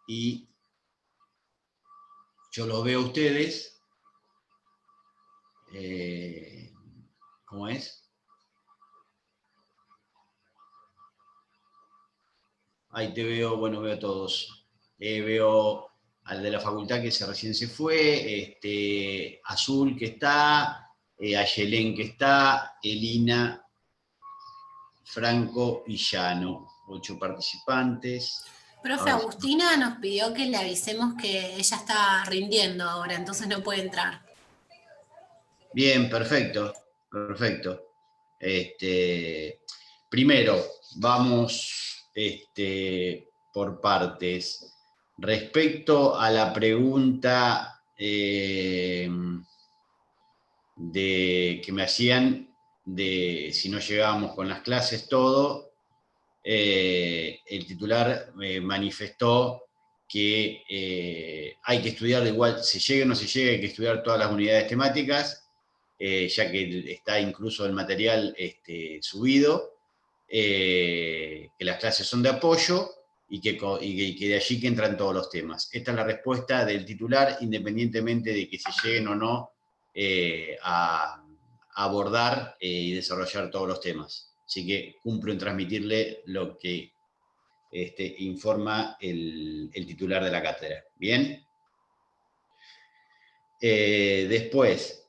y yo los veo a ustedes. ¿Cómo es? Ahí te veo, bueno, veo a todos. Veo al de la facultad que recién se fue, Azul que está, a Yelén que está, Elina, Franco y Llano. 8 participantes. Profe, Agustina nos pidió que le avisemos que ella está rindiendo ahora, entonces no puede entrar. Bien, perfecto, perfecto. Primero, vamos por partes. Respecto a la pregunta que me hacían de si no llegábamos con las clases todo, el titular manifestó que hay que estudiar de igual, se llegue o no se llegue, hay que estudiar todas las unidades temáticas, ya que está incluso el material subido, que las clases son de apoyo y que de allí que entran todos los temas. Esta es la respuesta del titular, independientemente de que se lleguen o no a abordar y desarrollar todos los temas. Así que cumplo en transmitirle lo que informa el titular de la cátedra. ¿Bien? Después,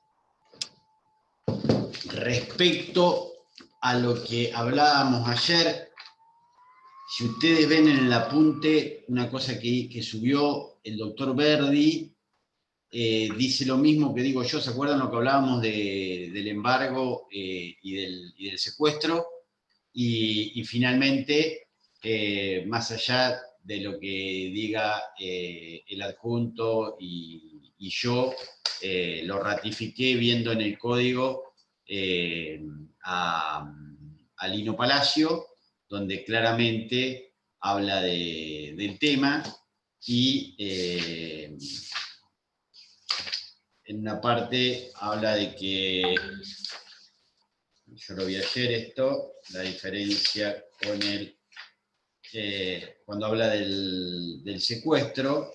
respecto a lo que hablábamos ayer, si ustedes ven en el apunte una cosa que subió el doctor Verdi, dice lo mismo que digo yo. ¿Se acuerdan lo que hablábamos del embargo y del secuestro? Y finalmente, más allá de lo que diga el adjunto y yo, lo ratifiqué viendo en el código a Lino Palacio, donde claramente habla del tema y en una parte habla de que, yo lo vi ayer esto, la diferencia con cuando habla del secuestro,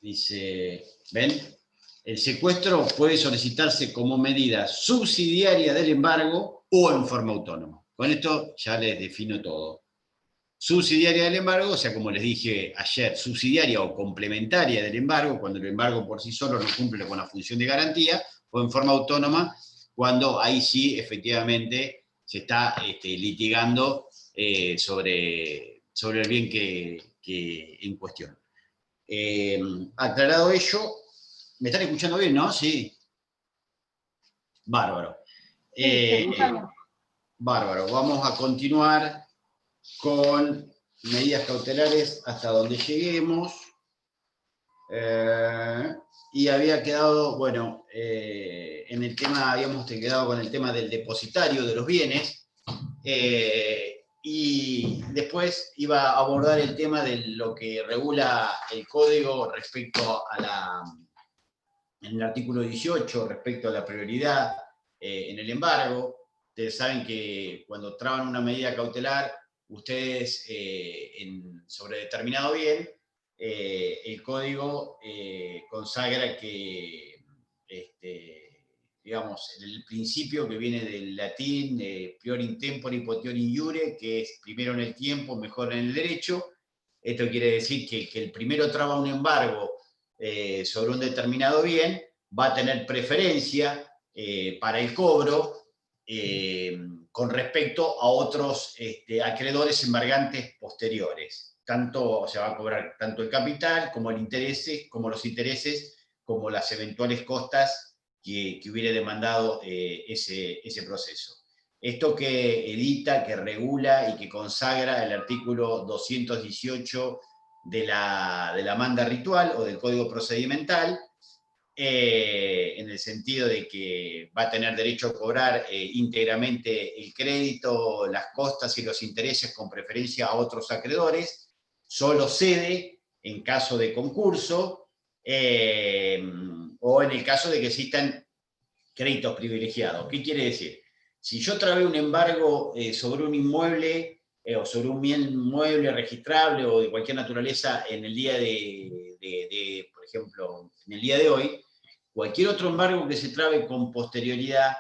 dice, ¿ven? El secuestro puede solicitarse como medida subsidiaria del embargo o en forma autónoma. Con esto ya les defino todo. Subsidiaria del embargo, o sea, como les dije ayer, subsidiaria o complementaria del embargo, cuando el embargo por sí solo no cumple con la función de garantía, o en forma autónoma, cuando ahí sí, efectivamente, se está litigando sobre el bien que en cuestión. Aclarado ello, ¿me están escuchando bien, no? Sí. Bárbaro. Bárbaro. Vamos a continuar con medidas cautelares hasta donde lleguemos. Y había quedado, bueno, en el tema, habíamos quedado con el tema del depositario de los bienes, y después iba a abordar el tema de lo que regula el código respecto en el artículo 18, respecto a la prioridad en el embargo. Ustedes saben que cuando traban una medida cautelar, ustedes sobre determinado bien, el código consagra que, digamos, el principio que viene del latín, prior in tempore, potior in iure, que es primero en el tiempo, mejor en el derecho. Esto quiere decir que el primero traba un embargo sobre un determinado bien, va a tener preferencia para el cobro con respecto a otros acreedores embargantes posteriores. O sea, va a cobrar tanto el capital como los intereses, como las eventuales costas que hubiera demandado ese proceso. Esto que edita, que regula y que consagra el artículo 218 de la manda ritual o del Código Procedimental, en el sentido de que va a tener derecho a cobrar íntegramente el crédito, las costas y los intereses con preferencia a otros acreedores, solo cede en caso de concurso o en el caso de que existan créditos privilegiados. ¿Qué quiere decir? Si yo trabé un embargo sobre un inmueble o sobre un bien mueble registrable o de cualquier naturaleza en el día por ejemplo, en el día de hoy, cualquier otro embargo que se trabe con posterioridad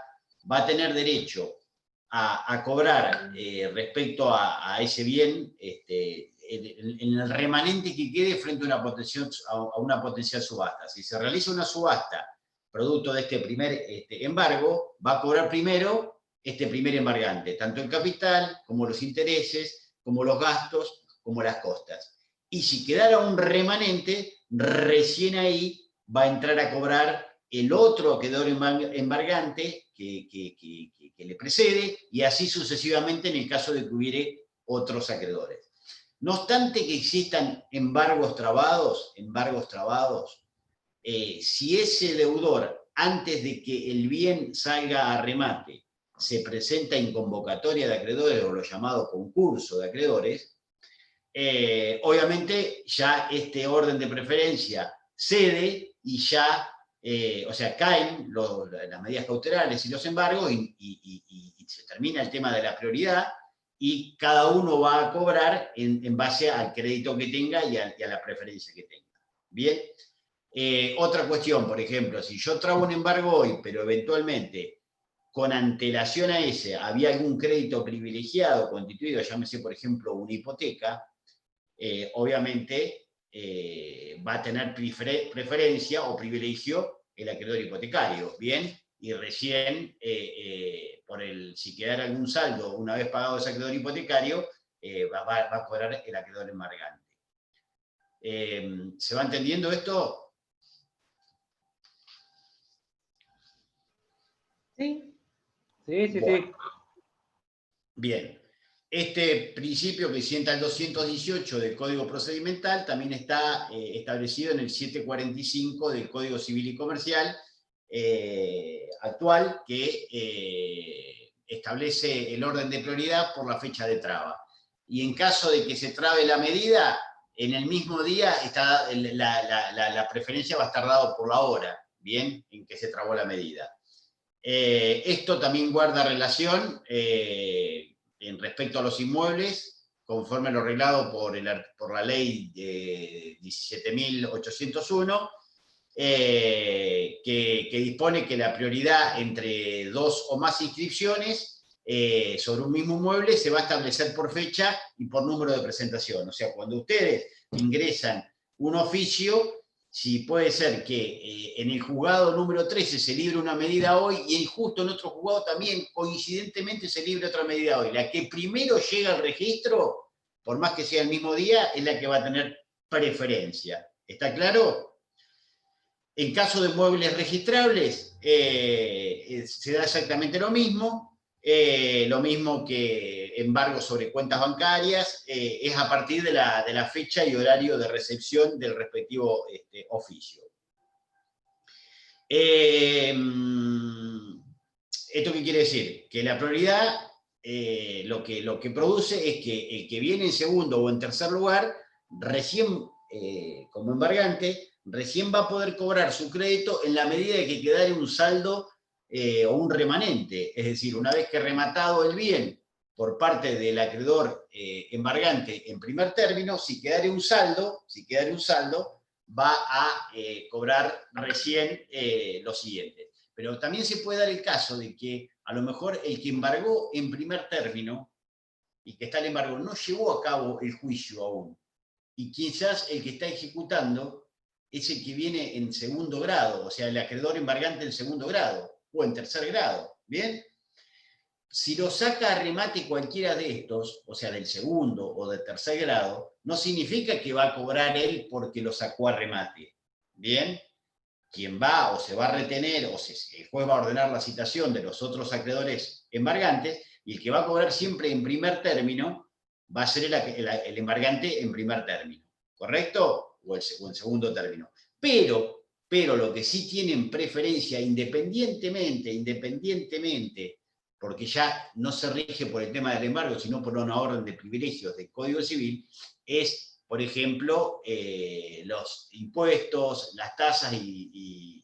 va a tener derecho a cobrar respecto a ese bien en el remanente que quede frente a una potencial subasta. Si se realiza una subasta producto de este primer embargo, va a cobrar primero este primer embargante, tanto el capital como los intereses, como los gastos, como las costas. Y si quedara un remanente, recién ahí va a entrar a cobrar el otro acreedor embargante que le precede, y así sucesivamente en el caso de que hubiere otros acreedores. No obstante que existan embargos trabados, si ese deudor, antes de que el bien salga a remate, se presenta en convocatoria de acreedores o lo llamado concurso de acreedores, obviamente ya este orden de preferencia cede y ya, o sea, caen las medidas cautelares y los embargos y se termina el tema de la prioridad y cada uno va a cobrar en base al crédito que tenga y a la preferencia que tenga. Bien. Otra cuestión, por ejemplo, si yo traigo un embargo hoy, pero eventualmente con antelación a ese había algún crédito privilegiado constituido, llámese por ejemplo una hipoteca, obviamente va a tener preferencia o privilegio el acreedor hipotecario, ¿bien? Y recién, si quedara algún saldo una vez pagado ese acreedor hipotecario, va a cobrar el acreedor embargante. ¿Se va entendiendo esto? Sí. Sí. Bien. Este principio que sienta el 218 del Código Procedimental también está establecido en el 745 del Código Civil y Comercial actual, que establece el orden de prioridad por la fecha de traba. Y en caso de que se trabe la medida, en el mismo día la preferencia va a estar dada por la hora, ¿bien? En que se trabó la medida. Esto también guarda relación en respecto a los inmuebles, conforme a lo reglado por la ley 17.801, que dispone que la prioridad entre dos o más inscripciones sobre un mismo inmueble se va a establecer por fecha y por número de presentación. O sea, cuando ustedes ingresan un oficio, si puede ser que en el juzgado número 13 se libre una medida hoy y justo en otro juzgado también coincidentemente se libre otra medida hoy. La que primero llega al registro, por más que sea el mismo día, es la que va a tener preferencia. ¿Está claro? En caso de muebles registrables, se da exactamente lo mismo que embargo sobre cuentas bancarias, es a partir de la fecha y horario de recepción del respectivo oficio. ¿Esto qué quiere decir? Que la prioridad lo que produce es que el que viene en segundo o en tercer lugar, recién como embargante, recién va a poder cobrar su crédito en la medida de que quedare un saldo o un remanente. Es decir, una vez que rematado el bien por parte del acreedor embargante en primer término, si quedare un saldo, va a cobrar recién lo siguiente. Pero también se puede dar el caso de que a lo mejor el que embargó en primer término y que está el embargo no llevó a cabo el juicio aún. Y quizás el que está ejecutando es el que viene en segundo grado, o sea, el acreedor embargante en segundo grado o en tercer grado. ¿Bien? Si lo saca a remate cualquiera de estos, o sea, del segundo o del tercer grado, no significa que va a cobrar él porque lo sacó a remate. ¿Bien? Quien va o se va a retener, o el juez va a ordenar la citación de los otros acreedores embargantes, y el que va a cobrar siempre en primer término va a ser el embargante en primer término. ¿Correcto? O en segundo término. Pero lo que sí tienen preferencia independientemente, porque ya no se rige por el tema del embargo, sino por una orden de privilegios del Código Civil, es, por ejemplo, los impuestos, las tasas y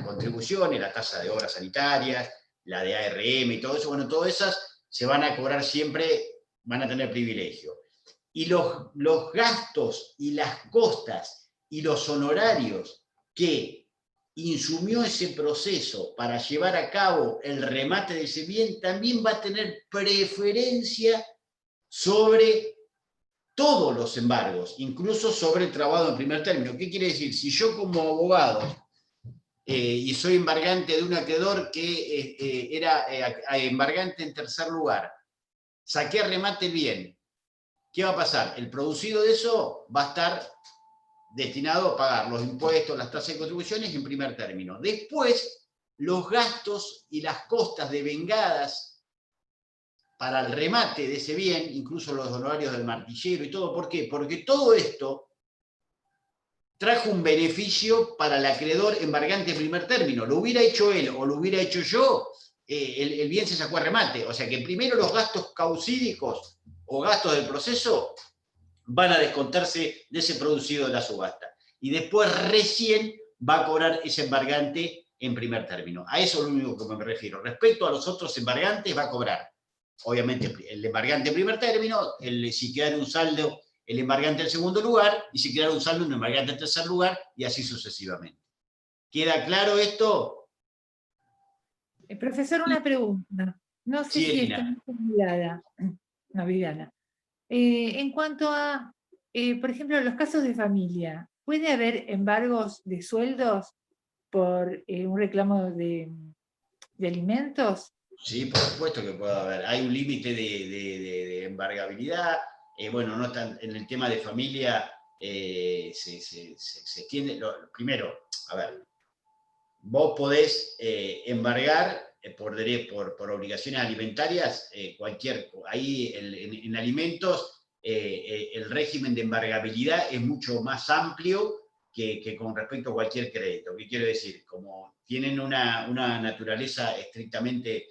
contribuciones, la tasa de obras sanitarias, la de ARM y todo eso. Bueno, todas esas se van a cobrar siempre van a tener privilegio. Y los gastos y las costas y los honorarios que insumió ese proceso para llevar a cabo el remate de ese bien, también va a tener preferencia sobre todos los embargos, incluso sobre el trabado en primer término. ¿Qué quiere decir? Si yo como abogado y soy embargante de un acreedor que era embargante en tercer lugar, saqué a remate el bien, ¿qué va a pasar? El producido de eso va a estar destinado a pagar los impuestos, las tasas de contribuciones en primer término. Después, los gastos y las costas devengadas para el remate de ese bien, incluso los honorarios del martillero y todo. ¿Por qué? Porque todo esto trajo un beneficio para el acreedor embargante en primer término. Lo hubiera hecho él o lo hubiera hecho yo, el bien se sacó a remate. O sea que primero los gastos causídicos o gastos del proceso van a descontarse de ese producido de la subasta. Y después recién va a cobrar ese embargante en primer término. A eso es lo único que me refiero. Respecto a los otros embargantes, va a cobrar, obviamente, el embargante en primer término, si queda un saldo, el embargante en segundo lugar, y si queda un saldo, un embargante en tercer lugar, y así sucesivamente. ¿Queda claro esto? Profesor, una pregunta. No sé Sí, si Elina. está Viviana. En cuanto a, por ejemplo, los casos de familia, ¿puede haber embargos de sueldos por un reclamo de alimentos? Sí, por supuesto que puede haber. Hay un límite de embargabilidad. Bueno, no tan, en el tema de familia se extiende. Primero, a ver, vos podés embargar por obligaciones alimentarias ahí en alimentos el régimen de embargabilidad es mucho más amplio que con respecto a cualquier crédito. ¿Qué quiero decir? Como tienen una naturaleza estrictamente,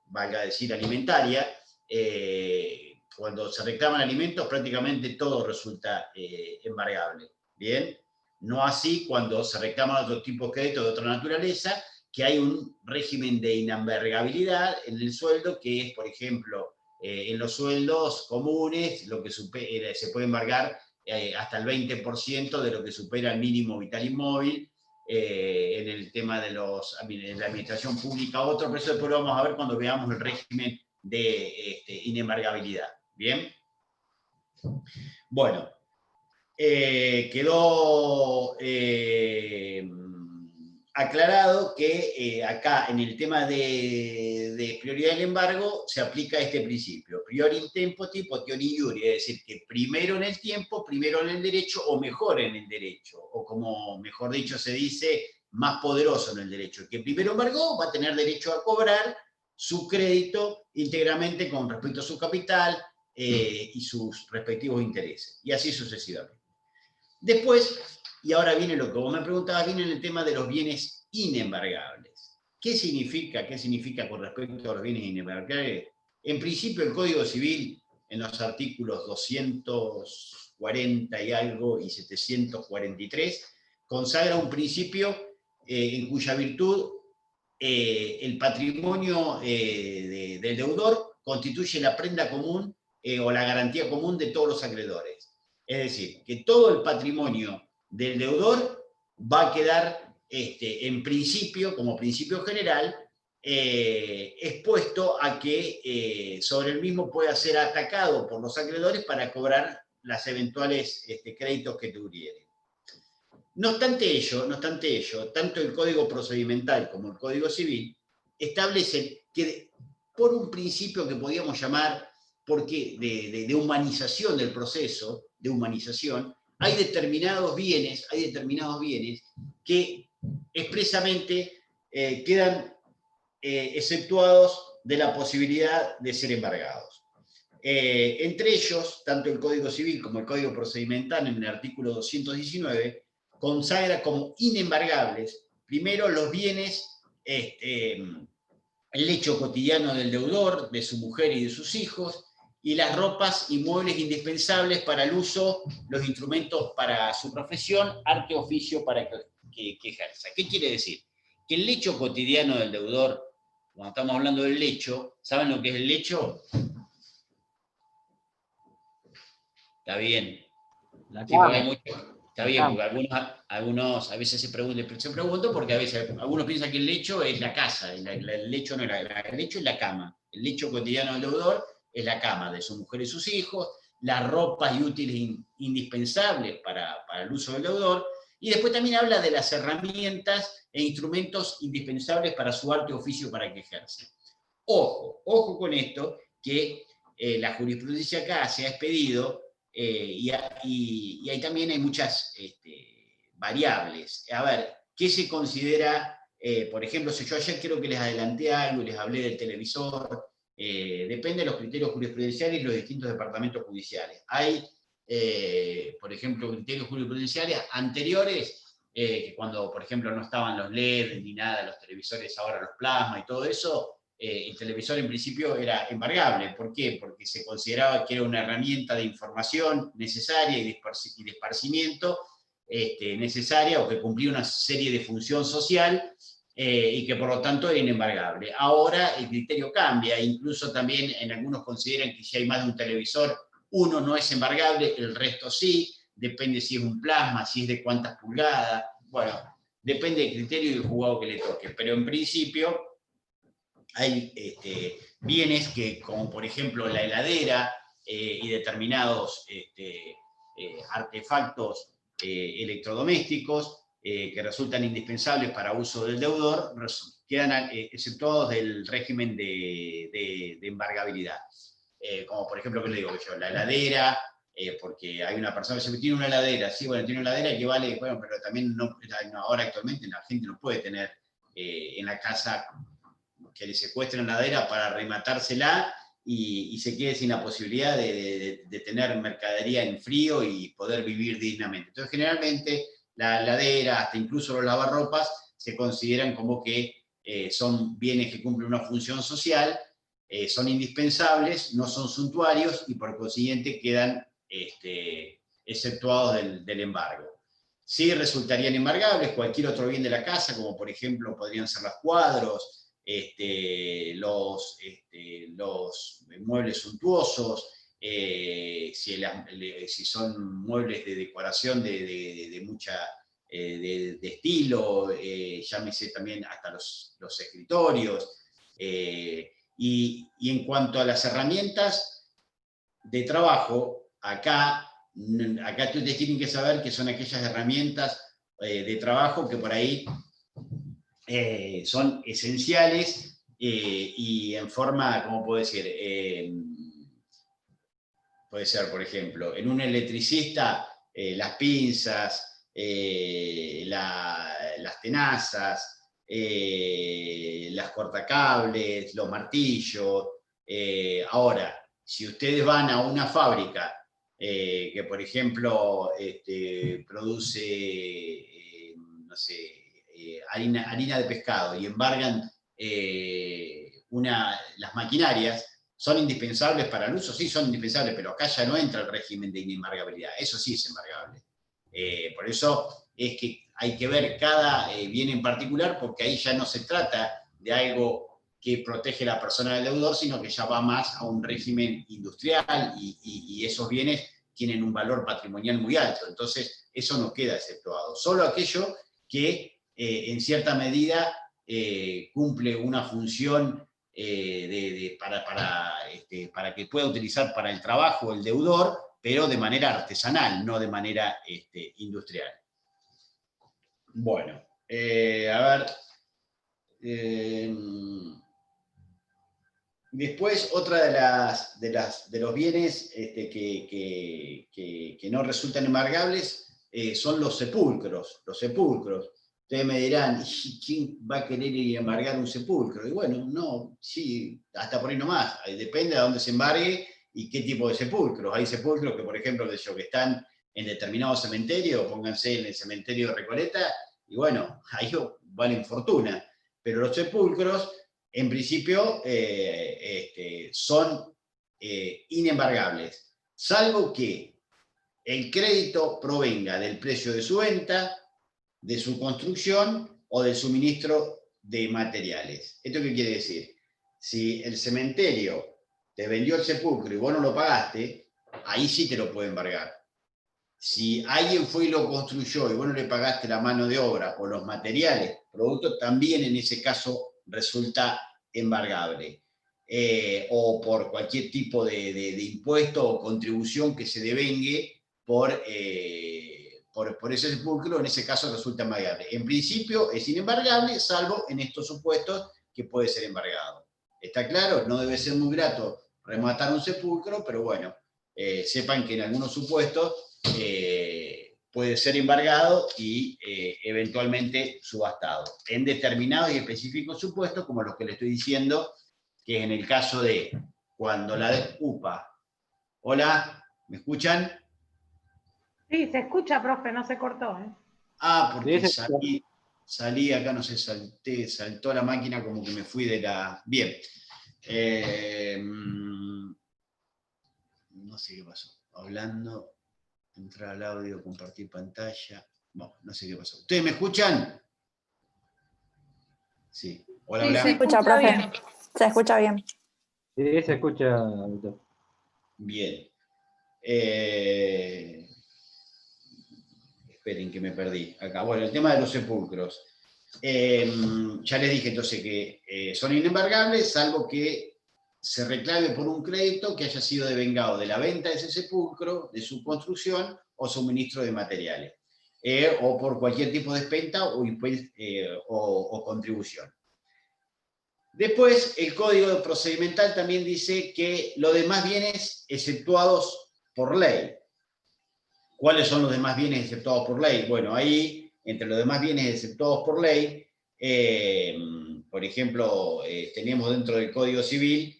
valga decir, alimentaria, cuando se reclaman alimentos prácticamente todo resulta embargable. ¿Bien? No así cuando se reclaman otro tipo de créditos de otra naturaleza, que hay un régimen de inembargabilidad en el sueldo, que es, por ejemplo, en los sueldos comunes, lo que se puede embargar hasta el 20% de lo que supera el mínimo vital inmóvil, en el tema de la administración pública, otro, pero eso después lo vamos a ver cuando veamos el régimen de inembargabilidad. ¿Bien? Bueno. Quedó aclarado que acá en el tema de prioridad del embargo se aplica este principio, priori in tempore, potiori in iure, es decir, que primero en el tiempo, primero en el derecho o mejor en el derecho, o como mejor dicho se dice, más poderoso en el derecho. El que primero embargó va a tener derecho a cobrar su crédito íntegramente con respecto a su capital y sus respectivos intereses, y así sucesivamente. Después, y ahora viene lo que vos me preguntabas, viene el tema de los bienes inembargables. ¿Qué significa con respecto a los bienes inembargables? En principio, el Código Civil, en los artículos 240 y algo y 743, consagra un principio en cuya virtud el patrimonio del deudor constituye la prenda común o la garantía común de todos los acreedores. Es decir, que todo el patrimonio del deudor va a quedar, en principio, como principio general, expuesto a que sobre el mismo pueda ser atacado por los acreedores para cobrar las eventuales créditos que tuvieren. No obstante ello, tanto el Código Procedimental como el Código Civil establecen que por un principio que podríamos llamar de humanización del proceso, de humanización, hay determinados bienes que expresamente quedan exceptuados de la posibilidad de ser embargados. Entre ellos, tanto el Código Civil como el Código Procedimental, en el artículo 219, consagra como inembargables, primero, los bienes, el lecho cotidiano del deudor, de su mujer y de sus hijos, y las ropas y muebles indispensables para el uso, los instrumentos para su profesión, arte o oficio para que ejerza. ¿Qué quiere decir? Que el lecho cotidiano del deudor, cuando estamos hablando del lecho, ¿saben lo que es el lecho? Está bien. La Sí, porque hay cama. está bien, porque algunos a veces se preguntan porque a veces algunos piensan que el lecho es la casa, el lecho no es el lecho es la cama. El lecho cotidiano del deudor es la cama de su mujer y sus hijos, las ropas y útiles indispensables para el uso del deudor, y después también habla de las herramientas e instrumentos indispensables para su arte o oficio para que ejerce. Ojo con esto, que la jurisprudencia acá se ha expedido y ahí también hay muchas variables. A ver, ¿qué se considera? Por ejemplo, si yo ayer creo que les adelanté algo y les hablé del televisor, depende de los criterios jurisprudenciales y los distintos departamentos judiciales. Hay, por ejemplo, criterios jurisprudenciales anteriores, cuando, por ejemplo, no estaban los LED ni nada, los televisores ahora los plasma y todo eso, el televisor en principio era embargable. ¿Por qué? Porque se consideraba que era una herramienta de información necesaria y de esparcimiento necesaria, o que cumplía una serie de función social, y que por lo tanto era inembargable. Ahora el criterio cambia, incluso también en algunos consideran que si hay más de un televisor, uno no es embargable, el resto sí, depende si es un plasma, si es de cuántas pulgadas, bueno, depende del criterio y del juzgado que le toque, pero en principio hay bienes que, como por ejemplo la heladera y determinados artefactos electrodomésticos que resultan indispensables para uso del deudor, quedan exceptuados del régimen de embargabilidad. Como por ejemplo, ¿qué le digo yo? La heladera, porque hay una persona que dice, tiene una heladera, sí, bueno, tiene una heladera que vale, bueno, pero también ahora actualmente la gente no puede tener en la casa que le secuestren la heladera para rematársela y se quede sin la posibilidad de tener mercadería en frío y poder vivir dignamente. Entonces, generalmente, la heladera, hasta incluso los lavarropas, se consideran como que son bienes que cumplen una función social, son indispensables, no son suntuarios y por consiguiente quedan exceptuados del embargo. Sí resultarían embargables cualquier otro bien de la casa, como por ejemplo podrían ser los cuadros, los muebles suntuosos, si son muebles de decoración de mucha de estilo, llámese también hasta los escritorios. Y en cuanto a las herramientas de trabajo, acá ustedes tienen que saber que son aquellas herramientas de trabajo que por ahí son esenciales y en forma, ¿cómo puedo decir? Puede ser, por ejemplo, en un electricista, las pinzas, las tenazas, las cortacables, los martillos. Ahora, si ustedes van a una fábrica que, por ejemplo, produce, no sé, harina de pescado y embargan las maquinarias, ¿son indispensables para el uso? Sí, son indispensables, pero acá ya no entra el régimen de inembargabilidad. Eso sí es embargable. Por eso es que hay que ver cada bien en particular, porque ahí ya no se trata de algo que protege a la persona del deudor, sino que ya va más a un régimen industrial y esos bienes tienen un valor patrimonial muy alto. Entonces, eso no queda exceptuado. Solo aquello que en cierta medida cumple una función para que pueda utilizar para el trabajo el deudor, pero de manera artesanal, no de manera industrial. Bueno, a ver. Después, otra de los bienes que no resultan embargables son los sepulcros. Los sepulcros. Ustedes me dirán, ¿quién va a querer ir a embargar un sepulcro? Y bueno, no, sí, hasta por ahí nomás. Depende de dónde se embargue y qué tipo de sepulcros. Hay sepulcros que, por ejemplo, que están en determinado cementerio, pónganse en el cementerio de Recoleta, y bueno, ahí valen fortuna. Pero los sepulcros, en principio, son inembargables, salvo que el crédito provenga del precio de su venta, de su construcción o del suministro de materiales. ¿Esto qué quiere decir? Si el cementerio te vendió el sepulcro y vos no lo pagaste, ahí sí te lo puede embargar. Si alguien fue y lo construyó y vos no le pagaste la mano de obra o los materiales, producto, también en ese caso resulta embargable. O por cualquier tipo de impuesto o contribución que se devengue por ese sepulcro, en ese caso resulta embargable. En principio es inembargable, salvo en estos supuestos que puede ser embargado. ¿Está claro? No debe ser muy grato rematar un sepulcro, pero bueno, sepan que en algunos supuestos puede ser embargado y eventualmente subastado. En determinados y específicos supuestos, como los que le estoy diciendo, que es en el caso de cuando la UPA. Hola, ¿me escuchan? Sí, se escucha, profe, no se cortó. Porque Sí, se salí acá, no sé, saltó la máquina como que me fui de la... Bien. No sé qué pasó. Hablando, entrar al audio, compartir pantalla. Bueno, no sé qué pasó. ¿Ustedes me escuchan? Sí. Hola, Sí, hola. se escucha, escucha profe. bien. Se escucha bien. Sí, se escucha, doctor. Bien. Esperen que me perdí. Acá. Bueno, el tema de los sepulcros. Ya les dije entonces que son inembargables, salvo que se reclame por un crédito que haya sido devengado de la venta de ese sepulcro, de su construcción o suministro de materiales, o por cualquier tipo de despenta o contribución. Después, el Código Procedimental también dice que los demás bienes exceptuados por ley. ¿Cuáles son los demás bienes exceptuados por ley? Bueno, ahí, entre los demás bienes exceptuados por ley, por ejemplo, tenemos dentro del Código Civil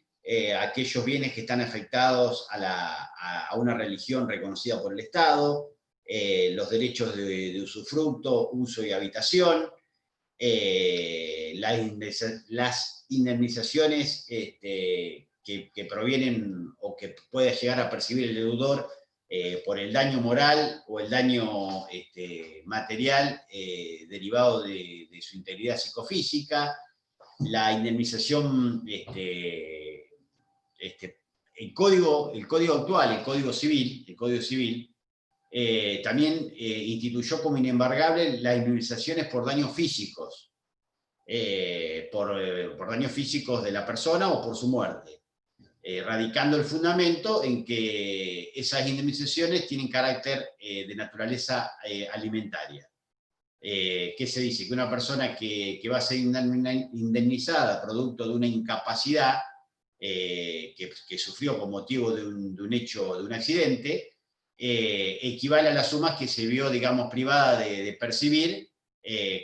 aquellos bienes que están afectados a una religión reconocida por el Estado, los derechos de usufructo, uso y habitación, las indemnizaciones que provienen o que pueda llegar a percibir el deudor por el daño moral o el daño material derivado de su integridad psicofísica, la indemnización, el código actual, el Código Civil también instituyó como inembargable las indemnizaciones por daños físicos, por daños físicos de la persona o por su muerte, radicando el fundamento en que esas indemnizaciones tienen carácter de naturaleza alimentaria. ¿Qué se dice? Que una persona que va a ser indemnizada producto de una incapacidad que sufrió con motivo de un hecho, de un accidente, equivale a las sumas que se vio, digamos, privada de percibir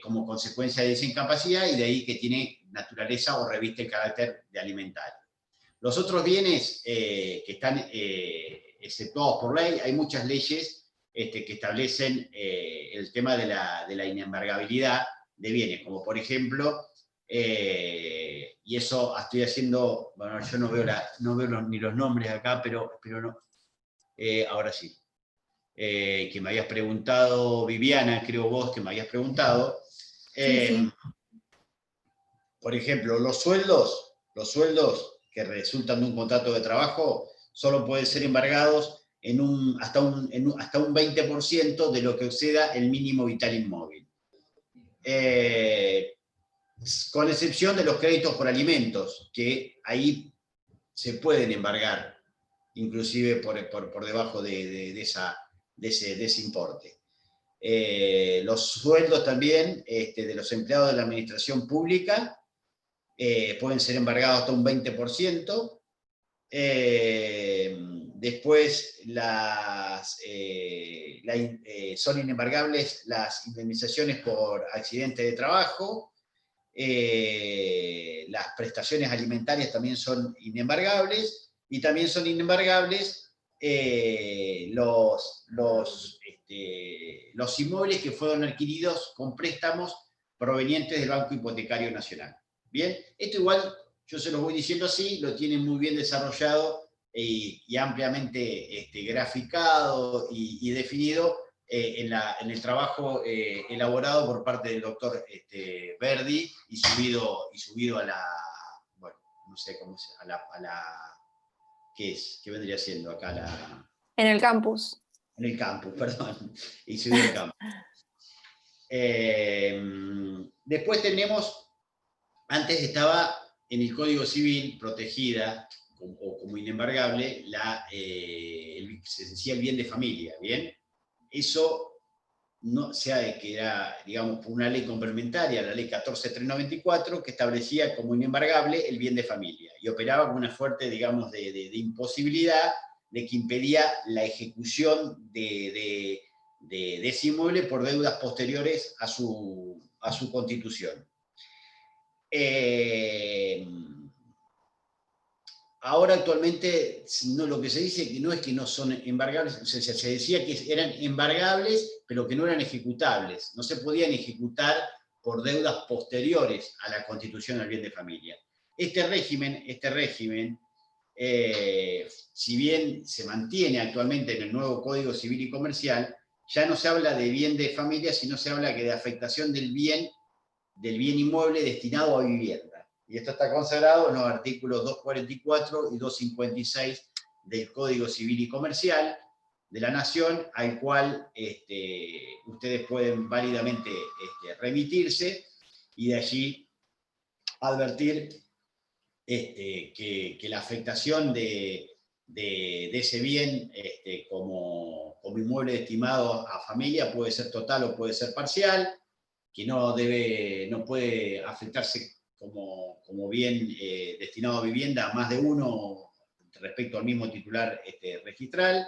como consecuencia de esa incapacidad, y de ahí que tiene naturaleza o reviste el carácter de alimentario. Los otros bienes que están exceptuados por ley, hay muchas leyes que establecen el tema de la inembargabilidad de bienes, como por ejemplo, y eso estoy haciendo, bueno, yo no veo ni los nombres acá, pero no, ahora sí. Que me habías preguntado, Viviana, creo vos que me habías preguntado. Sí. Por ejemplo, los sueldos que resultan de un contrato de trabajo solo pueden ser embargados hasta un 20% de lo que exceda el mínimo vital inmóvil. Con excepción de los créditos por alimentos, que ahí se pueden embargar, inclusive por debajo de ese importe. Los sueldos también de los empleados de la administración pública pueden ser embargados hasta un 20%. Después son inembargables las indemnizaciones por accidente de trabajo. Las prestaciones alimentarias también son inembargables, y también son inembargables los inmuebles que fueron adquiridos con préstamos provenientes del Banco Hipotecario Nacional. Bien, esto igual yo se los voy diciendo así, lo tienen muy bien desarrollado y ampliamente graficado y definido en el trabajo elaborado por parte del doctor Verdi y subido a la, bueno, no sé cómo se, a la ¿qué es? ¿Qué vendría siendo acá En el campus. En el campus, perdón. Y subió el campus. Después tenemos, antes estaba en el Código Civil protegida o como inembargable, se decía el bien de familia, ¿bien? Eso no sea que era, digamos, por una ley complementaria, la ley 14394, que establecía como inembargable el bien de familia, y operaba con una fuerte, digamos, de imposibilidad de que impedía la ejecución de ese inmueble por deudas posteriores a su constitución. Ahora actualmente lo que se dice que no es que no son embargables, o sea, se decía que eran embargables, pero que no eran ejecutables. No se podían ejecutar por deudas posteriores a la constitución del bien de familia. Este régimen, si bien se mantiene actualmente en el nuevo Código Civil y Comercial, ya no se habla de bien de familia, sino se habla que de afectación del bien inmueble destinado a vivienda. Y esto está consagrado en los artículos 244 y 256 del Código Civil y Comercial de la Nación, al cual ustedes pueden válidamente remitirse y de allí advertir que la afectación de ese bien como inmueble estimado a familia puede ser total o puede ser parcial, que no puede afectarse como bien destinado a vivienda a más de uno respecto al mismo titular registral.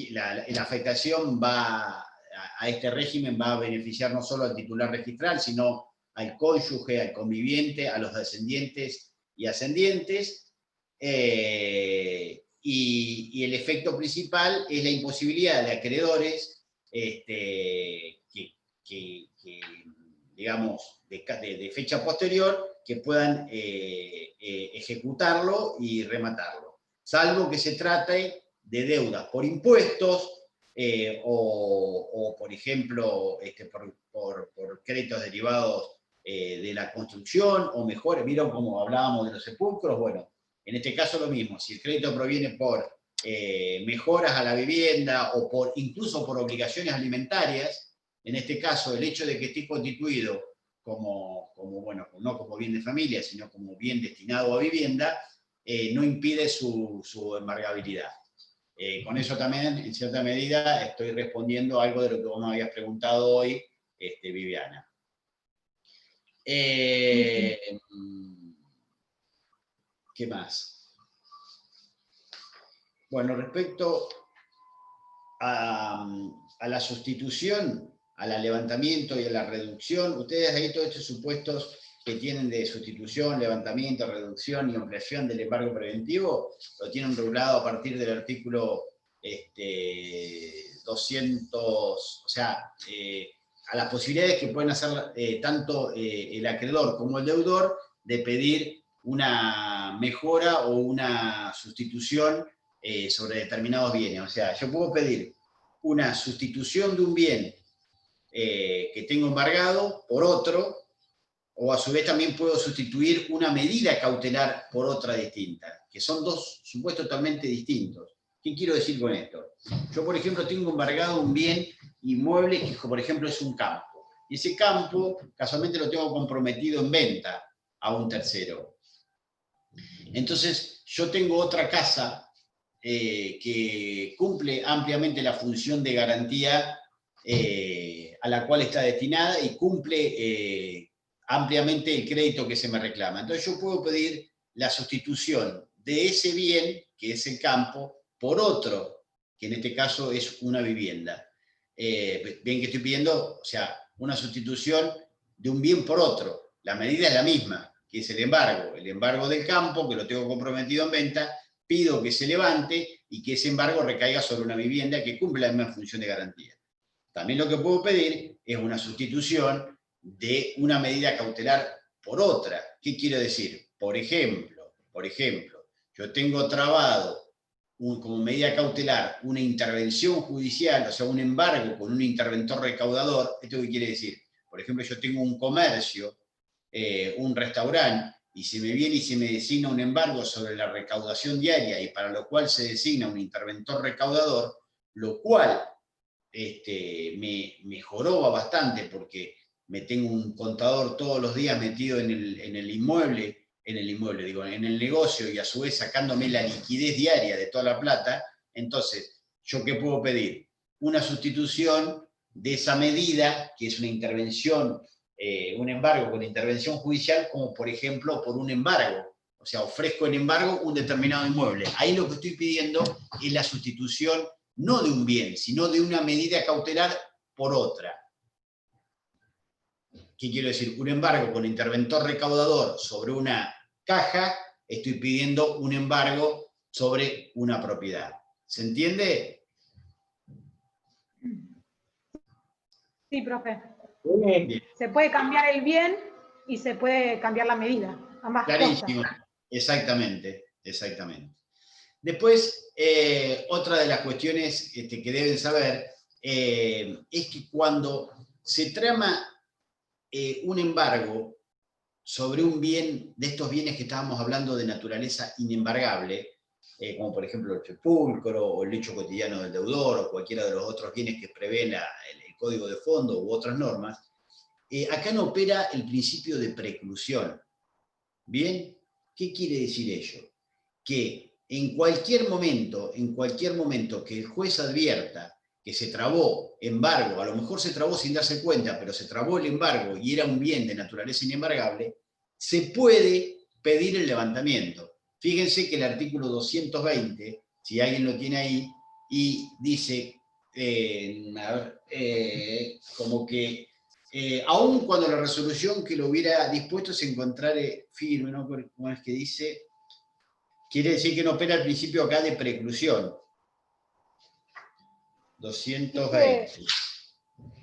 La afectación a este régimen va a beneficiar no solo al titular registral, sino al cónyuge, al conviviente, a los descendientes y ascendientes. Y el efecto principal es la imposibilidad de acreedores digamos, de fecha posterior, que puedan ejecutarlo y rematarlo, salvo que se trate de deudas por impuestos o por ejemplo, por créditos derivados de la construcción o mejores. ¿Vieron cómo hablábamos de los sepulcros? Bueno, en este caso lo mismo, si el crédito proviene por mejoras a la vivienda o incluso por obligaciones alimentarias. En este caso, el hecho de que esté constituido bueno, no como bien de familia, sino como bien destinado a vivienda, no impide su embargabilidad. Con eso también, en cierta medida, estoy respondiendo algo de lo que vos me habías preguntado hoy, Viviana. ¿Qué más? Bueno, respecto a la sustitución, al levantamiento y a la reducción, ustedes ahí todos estos supuestos que tienen de sustitución, levantamiento, reducción y ampliación del embargo preventivo, lo tienen regulado a partir del artículo 200, o sea, a las posibilidades que pueden hacer tanto el acreedor como el deudor de pedir una mejora o una sustitución sobre determinados bienes. O sea, yo puedo pedir una sustitución de un bien que tengo embargado por otro, o a su vez también puedo sustituir una medida cautelar por otra distinta, que son dos supuestos totalmente distintos. ¿Qué quiero decir con esto? Yo, por ejemplo, tengo embargado un bien inmueble que, por ejemplo, es un campo. Y ese campo, casualmente, lo tengo comprometido en venta a un tercero. Entonces, yo tengo otra casa que cumple ampliamente la función de garantía a la cual está destinada y cumple ampliamente el crédito que se me reclama. Entonces yo puedo pedir la sustitución de ese bien, que es el campo, por otro, que en este caso es una vivienda. Bien que estoy pidiendo, o sea, una sustitución de un bien por otro. La medida es la misma, que es el embargo del campo, que lo tengo comprometido en venta, pido que se levante y que ese embargo recaiga sobre una vivienda que cumple la misma función de garantía. También lo que puedo pedir es una sustitución de una medida cautelar por otra. ¿Qué quiero decir? Por ejemplo, yo tengo trabado como medida cautelar una intervención judicial, o sea, un embargo con un interventor recaudador. ¿Esto qué quiere decir? Por ejemplo, yo tengo un comercio, un restaurante, y se me viene y se me designa un embargo sobre la recaudación diaria y para lo cual se designa un interventor recaudador, lo cual me joroba bastante porque me tengo un contador todos los días metido en el inmueble, digo, en el negocio y a su vez sacándome la liquidez diaria de toda la plata. Entonces, ¿yo qué puedo pedir? Una sustitución de esa medida, que es una intervención, un embargo con intervención judicial, como por ejemplo por un embargo. O sea, ofrezco en embargo un determinado inmueble. Ahí lo que estoy pidiendo es la sustitución no de un bien, sino de una medida cautelar por otra. ¿Qué quiero decir? Un embargo con interventor recaudador sobre una caja, estoy pidiendo un embargo sobre una propiedad. ¿Se entiende? Sí, profe. Bien. Se puede cambiar el bien y se puede cambiar la medida. Ambas Clarísimo. cosas. Exactamente, exactamente. Después, otra de las cuestiones que deben saber es que cuando se trama un embargo sobre un bien, de estos bienes que estábamos hablando de naturaleza inembargable, como por ejemplo el sepulcro o el hecho cotidiano del deudor o cualquiera de los otros bienes que prevé el código de fondo u otras normas, acá no opera el principio de preclusión. ¿Bien? ¿Qué quiere decir ello? Que en cualquier momento que el juez advierta que se trabó embargo, a lo mejor se trabó sin darse cuenta, pero se trabó el embargo y era un bien de naturaleza inembargable, se puede pedir el levantamiento. Fíjense que el artículo 220, si alguien lo tiene ahí, y dice, como que aun cuando la resolución que lo hubiera dispuesto se encontrare firme, ¿no? ¿Cómo es que dice? Quiere decir que no opera el principio acá de preclusión. 220.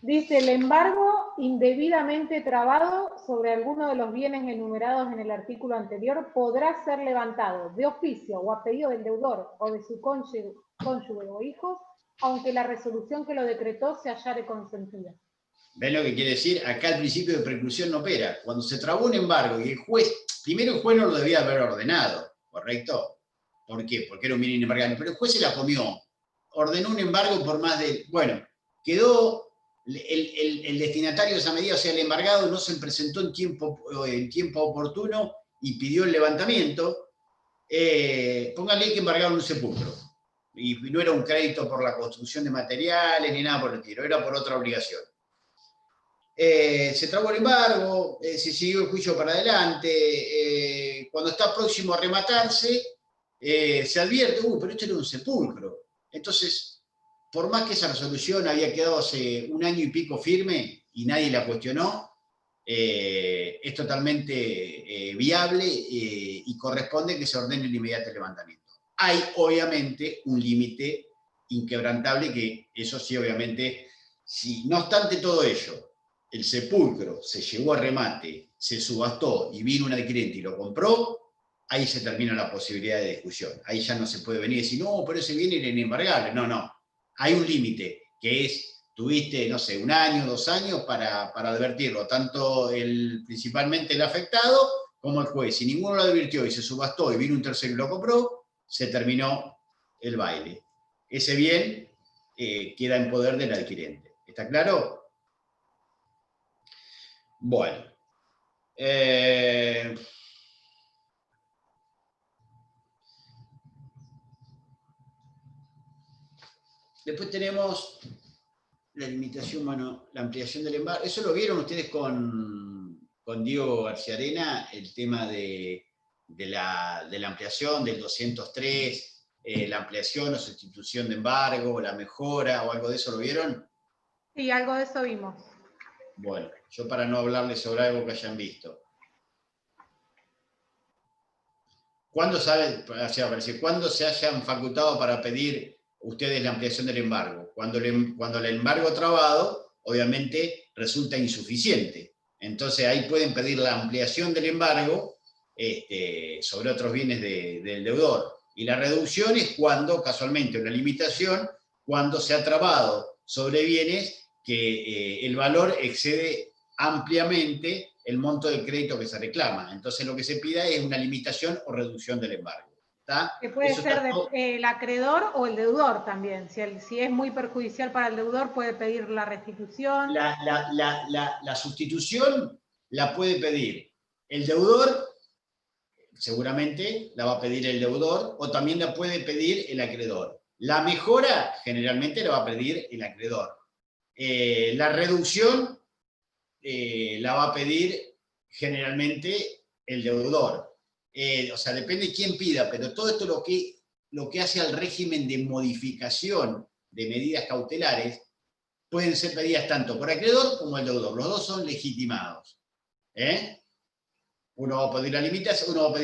Dice, el embargo indebidamente trabado sobre alguno de los bienes enumerados en el artículo anterior podrá ser levantado de oficio o a pedido del deudor o de su cónyuge o hijos, aunque la resolución que lo decretó se hallare consentida. ¿Ven lo que quiere decir? Acá el principio de preclusión no opera. Cuando se trabó un embargo y el juez, primero el juez no lo debía haber ordenado, ¿correcto? ¿Por qué? Porque era un bien inembargable. Pero el juez se la comió. Ordenó un embargo por más de... Bueno, quedó el destinatario de esa medida, o sea, el embargado, no se presentó en tiempo oportuno y pidió el levantamiento. Pónganle que embargaron un sepulcro. Y no era un crédito por la construcción de materiales ni nada por el estilo, era por otra obligación. Se trabó el embargo, se siguió el juicio para adelante, cuando está próximo a rematarse, se advierte, pero esto era un sepulcro. Entonces, por más que esa resolución había quedado hace un año y pico firme y nadie la cuestionó, es totalmente viable y corresponde que se ordene el inmediato levantamiento. Hay, obviamente, un límite inquebrantable que eso sí, obviamente, si no obstante todo ello, el sepulcro se llevó a remate, se subastó y vino un adquirente y lo compró, ahí se termina la posibilidad de discusión. Ahí ya no se puede venir y decir, no, pero ese bien era inembargable. No, no. Hay un límite, que es, tuviste, no sé, 1 año, 2 años para advertirlo, tanto principalmente el afectado como el juez. Si ninguno lo advirtió y se subastó y vino un tercero y lo compró, se terminó el baile. Ese bien queda en poder del adquirente. ¿Está claro? Bueno. Después tenemos la limitación, bueno, la ampliación del embargo. ¿Eso lo vieron ustedes con Diego García Arena? El tema de la ampliación del 203, la ampliación o sustitución de embargo, la mejora o algo de eso, ¿lo vieron? Sí, algo de eso vimos. Bueno, yo para no hablarles sobre algo que hayan visto. ¿Cuándo se hayan facultado para pedir ustedes la ampliación del embargo? Cuando el embargo trabado, obviamente, resulta insuficiente. Entonces ahí pueden pedir la ampliación del embargo sobre otros bienes del deudor. Y la reducción es cuando, casualmente, una limitación, cuando se ha trabado sobre bienes que el valor excede ampliamente el monto del crédito que se reclama. Entonces lo que se pida es una limitación o reducción del embargo. ¿Está? Que puede Eso ser está todo. el acreedor o el deudor también. Si es muy perjudicial para el deudor, puede pedir la restitución. La sustitución la puede pedir el deudor, seguramente la va a pedir el deudor, o también la puede pedir el acreedor. La mejora generalmente la va a pedir el acreedor. La reducción la va a pedir generalmente el deudor. O sea, depende de quién pida, pero todo esto lo que hace al régimen de modificación de medidas cautelares pueden ser pedidas tanto por acreedor como el deudor. Los dos son legitimados. Uno va a pedir la limitación, uno va a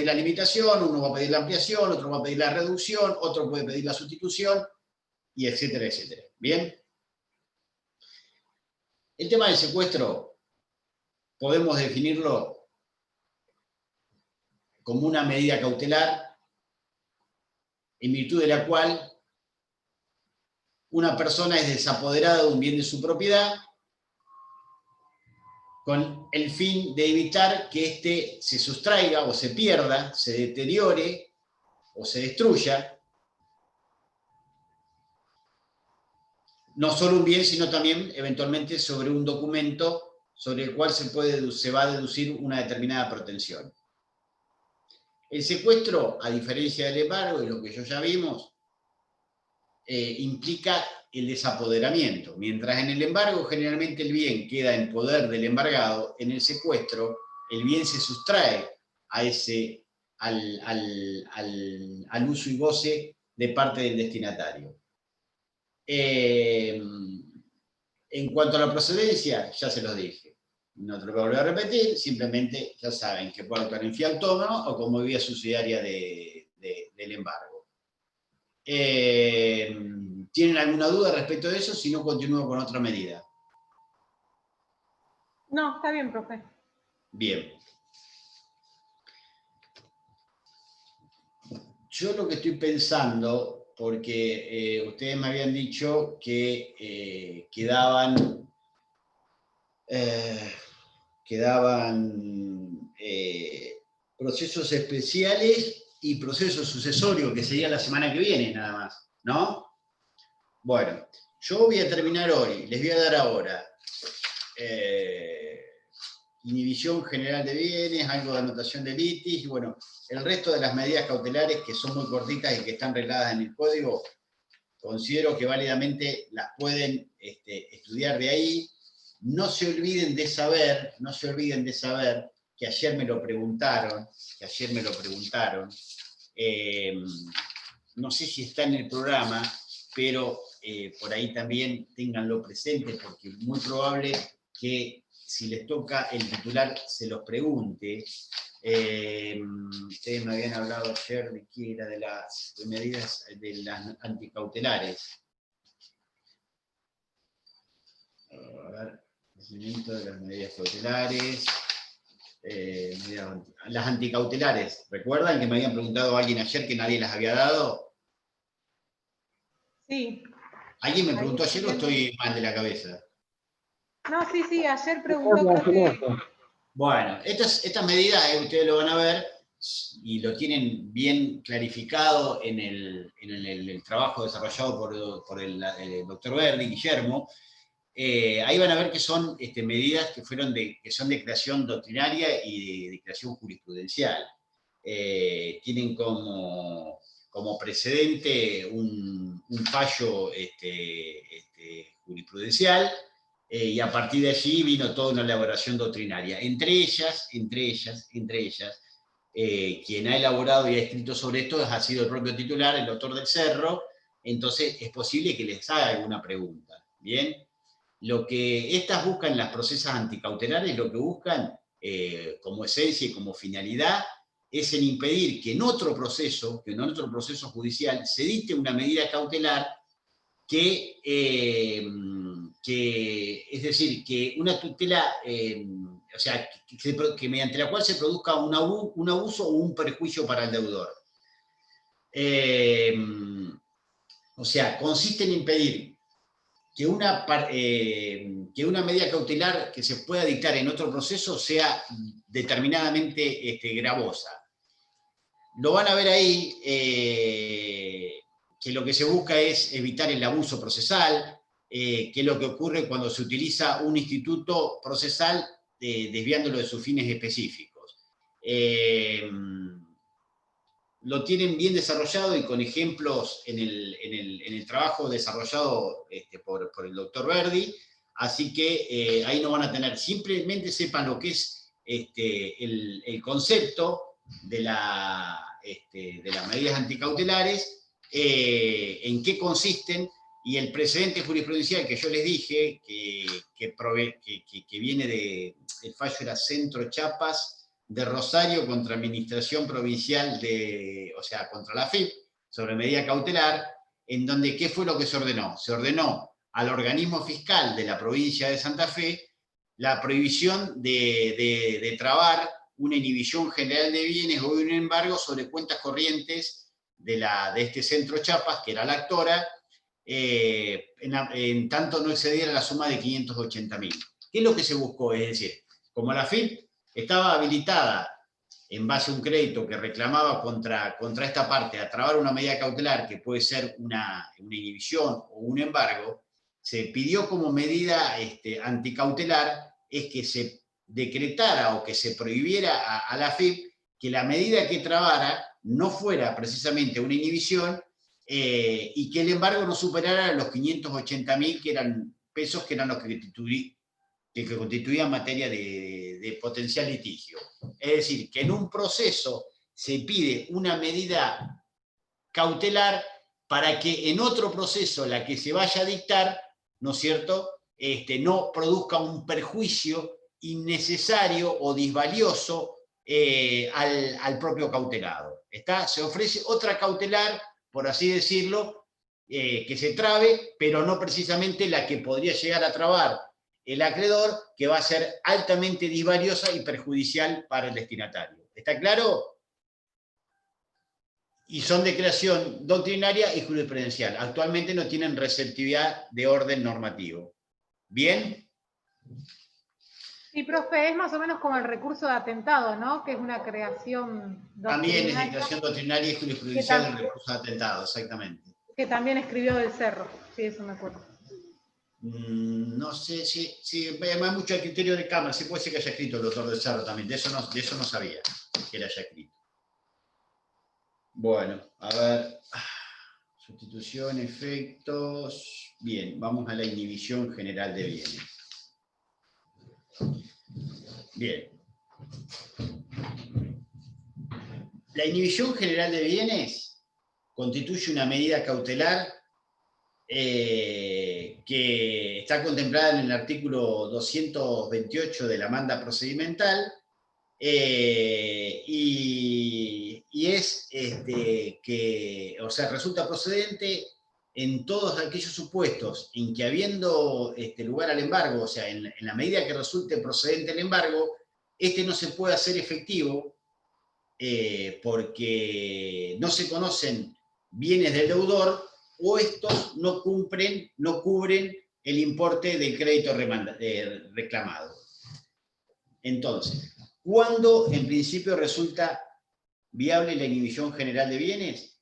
pedir la ampliación, otro va a pedir la reducción, otro puede pedir la sustitución, y etcétera, etcétera. ¿Bien? El tema del secuestro podemos definirlo como una medida cautelar en virtud de la cual una persona es desapoderada de un bien de su propiedad con el fin de evitar que éste se sustraiga o se pierda, se deteriore o se destruya. No solo un bien, sino también eventualmente sobre un documento sobre el cual se va a deducir una determinada pretensión. El secuestro, a diferencia del embargo y lo que ya vimos, implica el desapoderamiento. Mientras en el embargo generalmente el bien queda en poder del embargado, en el secuestro el bien se sustrae a al uso y goce de parte del destinatario. En cuanto a la procedencia, ya se los dije. No te lo voy a volver a repetir, simplemente ya saben que puede actuar en fiat autónomo o como vía subsidiaria del embargo. ¿Tienen alguna duda respecto de eso? Si no, continúo con otra medida. No, está bien, profe. Bien. Yo lo que estoy pensando, porque ustedes me habían dicho que quedaban procesos especiales y procesos sucesorios, que sería la semana que viene nada más, ¿no? Bueno, yo voy a terminar hoy, les voy a dar ahora inhibición general de bienes, algo de anotación de litis, y bueno, el resto de las medidas cautelares que son muy cortitas y que están regladas en el código, considero que válidamente las pueden estudiar de ahí. No se olviden de saber que ayer me lo preguntaron, no sé si está en el programa, pero por ahí también ténganlo presente, porque es muy probable que si les toca el titular se los pregunte. Ustedes me habían hablado ayer de qué era de las medidas de las anticautelares. A ver, conocimiento de las medidas cautelares. Las anticautelares, ¿recuerdan que me habían preguntado a alguien ayer que nadie las había dado? Sí. ¿Alguien me preguntó ayer o estoy mal de la cabeza? No, sí, ayer preguntó, creo que... Bueno, estas medidas ustedes lo van a ver y lo tienen bien clarificado en el trabajo desarrollado por el doctor Verdi, Guillermo. Ahí van a ver que son medidas que son de creación doctrinaria y de creación jurisprudencial. Tienen como precedente un fallo jurisprudencial, y a partir de allí vino toda una elaboración doctrinaria. Entre ellas, quien ha elaborado y ha escrito sobre esto ha sido el propio titular, el doctor del Cerro. Entonces es posible que les haga alguna pregunta. ¿Bien? Lo que estas buscan, las procesas anticautelares, lo que buscan como esencia y como finalidad es en impedir que en otro proceso judicial se dicte una medida cautelar que es decir, que una tutela, o sea, que mediante la cual se produzca un abuso o un perjuicio para el deudor. O sea, consiste en impedir que una medida cautelar que se pueda dictar en otro proceso sea determinadamente gravosa. Lo van a ver ahí, que lo que se busca es evitar el abuso procesal, que es lo que ocurre cuando se utiliza un instituto procesal desviándolo de sus fines específicos. Lo tienen bien desarrollado y con ejemplos en el trabajo desarrollado por el doctor Verdi, así que ahí no van a tener, simplemente sepan lo que es el concepto de las medidas anticautelares, en qué consisten, y el precedente jurisprudencial que yo les dije, que viene el fallo era Centro Chapas de Rosario contra Administración Provincial o sea, contra la FIP, sobre medida cautelar, en donde, ¿qué fue lo que se ordenó? Se ordenó al organismo fiscal de la provincia de Santa Fe la prohibición de trabar una inhibición general de bienes o un embargo sobre cuentas corrientes de este Centro Chapas, que era la actora, en tanto no excediera la suma de 580.000. ¿Qué es lo que se buscó? Es decir, como la FIP estaba habilitada en base a un crédito que reclamaba contra esta parte a trabar una medida cautelar que puede ser una inhibición o un embargo, se pidió como medida anticautelar es que se decretara o que se prohibiera a la FIP que la medida que trabara no fuera precisamente una inhibición y que el embargo no superara los 580.000 que eran pesos, que eran los que constituían materia de potencial litigio. Es decir, que en un proceso se pide una medida cautelar para que en otro proceso, la que se vaya a dictar, ¿no es cierto?, no produzca un perjuicio innecesario o disvalioso al propio cautelado. Se ofrece otra cautelar, por así decirlo, que se trabe, pero no precisamente la que podría llegar a trabar el acreedor, que va a ser altamente disvaliosa y perjudicial para el destinatario. ¿Está claro? Y son de creación doctrinaria y jurisprudencial. Actualmente no tienen receptividad de orden normativo. ¿Bien? Sí, profe, es más o menos como el recurso de atentado, ¿no? Que es una creación doctrinaria. También es de creación doctrinaria y jurisprudencial el recurso de atentado, exactamente. Que también escribió del Cerro, sí, eso me acuerdo. No sé si hay mucho criterio de cámara, sí puede ser que haya escrito el doctor del Cerro también, de eso no sabía que él haya escrito. Bueno, a ver, sustitución, efectos, bien, vamos a la inhibición general de bienes. Bien. La inhibición general de bienes constituye una medida cautelar que está contemplada en el artículo 228 de la manda procedimental y es que, o sea, resulta procedente en todos aquellos supuestos en que habiendo lugar al embargo, o sea, en la medida que resulte procedente el embargo, no se puede hacer efectivo porque no se conocen bienes del deudor o estos no cubren el importe del crédito reclamado. Entonces, ¿cuándo en principio resulta viable la inhibición general de bienes?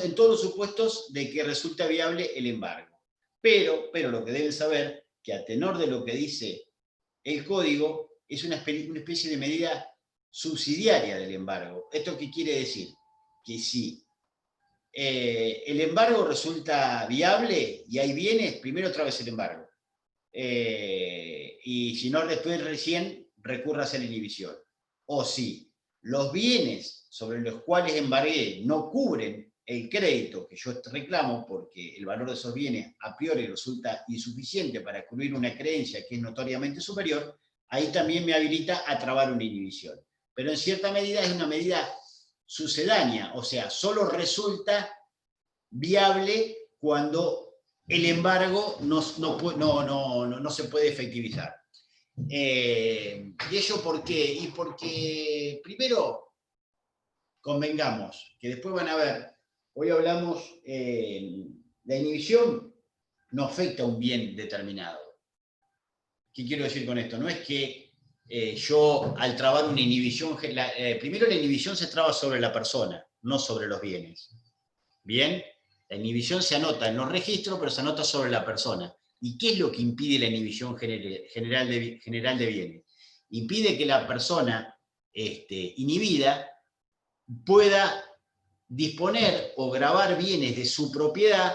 En todos los supuestos de que resulta viable el embargo. Pero lo que deben saber, que a tenor de lo que dice el código, es una especie de medida subsidiaria del embargo. ¿Esto qué quiere decir? Que si el embargo resulta viable y hay bienes, primero otra vez el embargo. Y si no, después recién recurra a la inhibición. O si los bienes sobre los cuales embargué no cubren el crédito que yo reclamo, porque el valor de esos bienes a priori resulta insuficiente para cubrir una creencia que es notoriamente superior, ahí también me habilita a trabar una inhibición. Pero en cierta medida es una medida sucedánea, o sea, solo resulta viable cuando el embargo no se puede efectivizar. ¿Y ello por qué? Y porque, primero, convengamos, que después van a ver, hoy hablamos, la inhibición no afecta a un bien determinado. ¿Qué quiero decir con esto? No es que yo al trabar una inhibición, primero la inhibición se traba sobre la persona, no sobre los bienes. ¿Bien? La inhibición se anota en los registros, pero se anota sobre la persona. ¿Y qué es lo que impide la inhibición general de bienes? Impide que la persona inhibida pueda disponer o grabar bienes de su propiedad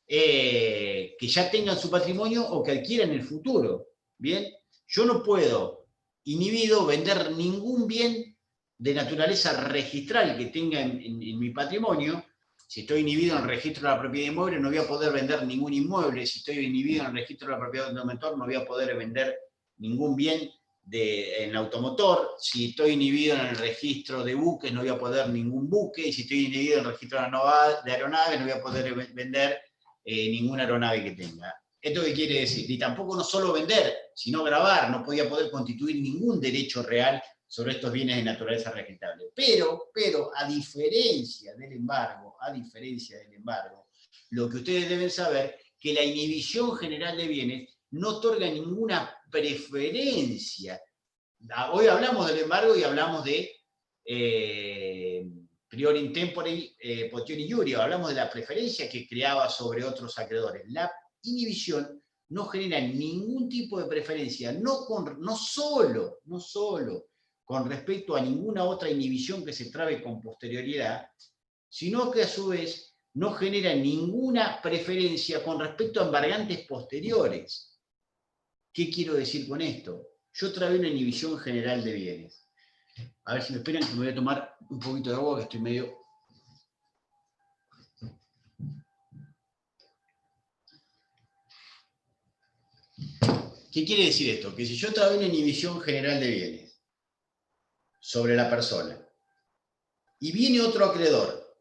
que ya tengan su patrimonio o que adquiera en el futuro. ¿Bien? Yo no puedo, inhibido, vender ningún bien de naturaleza registral que tenga en mi patrimonio. Si estoy inhibido en el registro de la propiedad inmueble, no voy a poder vender ningún inmueble. Si estoy inhibido en el registro de la propiedad del automóvil, no voy a poder vender ningún bien en el automotor. Si estoy inhibido en el registro de buques, no voy a poder ningún buque. Y si estoy inhibido en el registro de aeronaves, no voy a poder vender ninguna aeronave que tenga. ¿Esto qué quiere decir? Y tampoco no solo vender, sino grabar. No podía poder constituir ningún derecho real sobre estos bienes de naturaleza registrable. Pero, a diferencia del embargo, lo que ustedes deben saber, que la inhibición general de bienes no otorga ninguna preferencia. Hoy hablamos del embargo y hablamos de prior intempore potione iuria, hablamos de la preferencia que creaba sobre otros acreedores. La inhibición no genera ningún tipo de preferencia, no solo con respecto a ninguna otra inhibición que se trabe con posterioridad, sino que a su vez no genera ninguna preferencia con respecto a embargantes posteriores. ¿Qué quiero decir con esto? Yo trabé una inhibición general de bienes. A ver si me esperan que me voy a tomar un poquito de agua, que estoy medio... ¿Qué quiere decir esto? Que si yo trabé una inhibición general de bienes sobre la persona, y viene otro acreedor,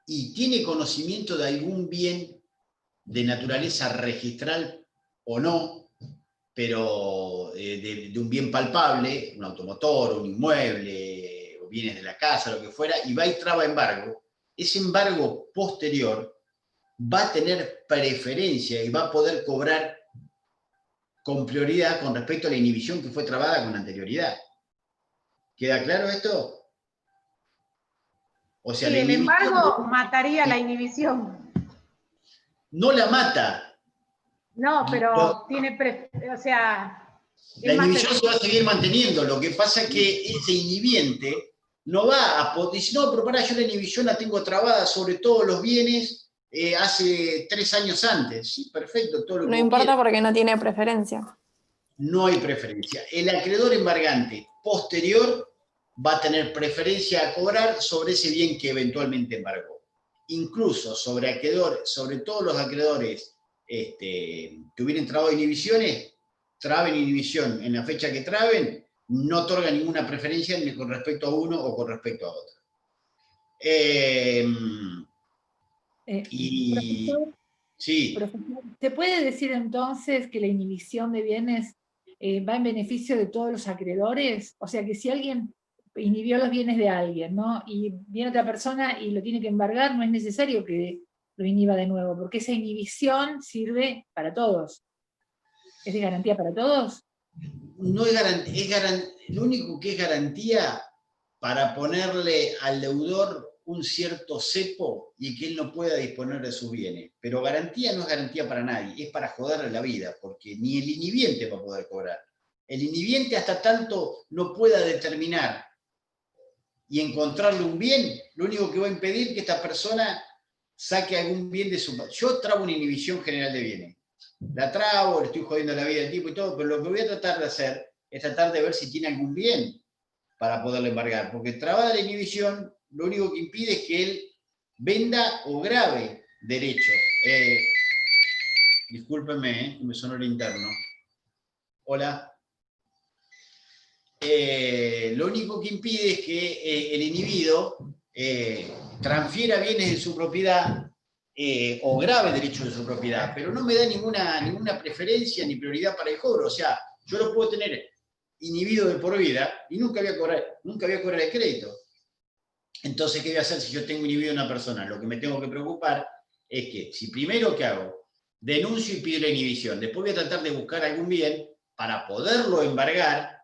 y tiene conocimiento de algún bien de naturaleza registral o no, pero de un bien palpable, un automotor, un inmueble, o bienes de la casa, lo que fuera, y va y traba embargo, ese embargo posterior va a tener preferencia y va a poder cobrar con prioridad con respecto a la inhibición que fue trabada con anterioridad. ¿Queda claro esto? O sea, Sí, el embargo mataría la inhibición. No la mata. No, pero tiene, o sea... La inhibición se va a seguir manteniendo. Lo que pasa es que ese inhibiente no va a poder... Dice, no, pero pará, yo la inhibición la tengo trabada sobre todos los bienes hace 3 años antes. Sí, perfecto. Todo lo que No importa porque no tiene preferencia. No hay preferencia. El acreedor embargante posterior va a tener preferencia a cobrar sobre ese bien que eventualmente embargó. Incluso sobre todos los acreedores que hubieran trabado inhibiciones, traben inhibición en la fecha que traben, no otorga ninguna preferencia ni con respecto a uno o con respecto a otro. Profesor, Sí. profesor, ¿se puede decir entonces que la inhibición de bienes va en beneficio de todos los acreedores? O sea, que si alguien inhibió los bienes de alguien, ¿no? Y viene otra persona y lo tiene que embargar, no es necesario que lo inhiba de nuevo, porque esa inhibición sirve para todos. ¿Es de garantía para todos? No es garantía, lo único que es garantía para ponerle al deudor un cierto cepo y que él no pueda disponer de sus bienes. Pero garantía no es garantía para nadie, es para joderle la vida, porque ni el inhibiente va a poder cobrar. El inhibiente hasta tanto no pueda determinar y encontrarle un bien, lo único que va a impedir que esta persona saque algún bien de su... Yo trabo una inhibición general de bienes. La trabo, le estoy jodiendo la vida al tipo y todo, pero lo que voy a tratar de hacer es tratar de ver si tiene algún bien para poderle embargar, porque trabada la inhibición, lo único que impide es que él venda o grave derechos. Discúlpenme, me sonó el interno. Hola. Lo único que impide es que el inhibido transfiera bienes de su propiedad o grave derechos de su propiedad, pero no me da ninguna preferencia ni prioridad para el cobro. O sea, yo lo puedo tener inhibido de por vida y nunca voy a cobrar el crédito. Entonces, ¿qué voy a hacer si yo tengo inhibido a una persona? Lo que me tengo que preocupar es que, si primero que hago, denuncio y pido la inhibición. Después voy a tratar de buscar algún bien para poderlo embargar,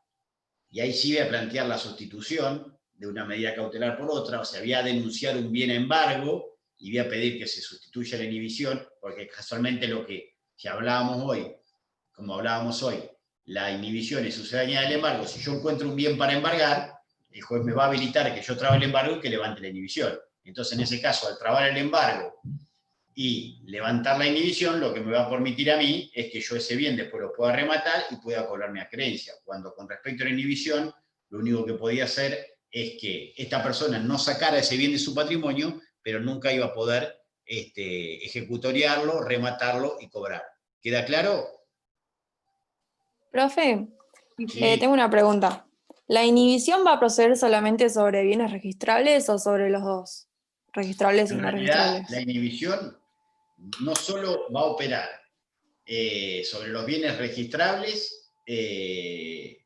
y ahí sí voy a plantear la sustitución de una medida cautelar por otra, o sea, voy a denunciar un bien a embargo y voy a pedir que se sustituya la inhibición, porque casualmente lo que hablábamos hoy, como hablábamos hoy, la inhibición es sucedánea del embargo. Si yo encuentro un bien para embargar, el juez me va a habilitar que yo trabe el embargo y que levante la inhibición. Entonces, en ese caso, al trabar el embargo y levantar la inhibición, lo que me va a permitir a mí es que yo ese bien después lo pueda rematar y pueda cobrarme a creencia. Cuando con respecto a la inhibición, lo único que podía hacer es que esta persona no sacara ese bien de su patrimonio, pero nunca iba a poder ejecutoriarlo, rematarlo y cobrar. ¿Queda claro? Profe, Sí. tengo una pregunta. ¿La inhibición va a proceder solamente sobre bienes registrables o sobre los dos? Registrables y En no realidad, registrables. la inhibición no solo va a operar sobre los bienes registrables,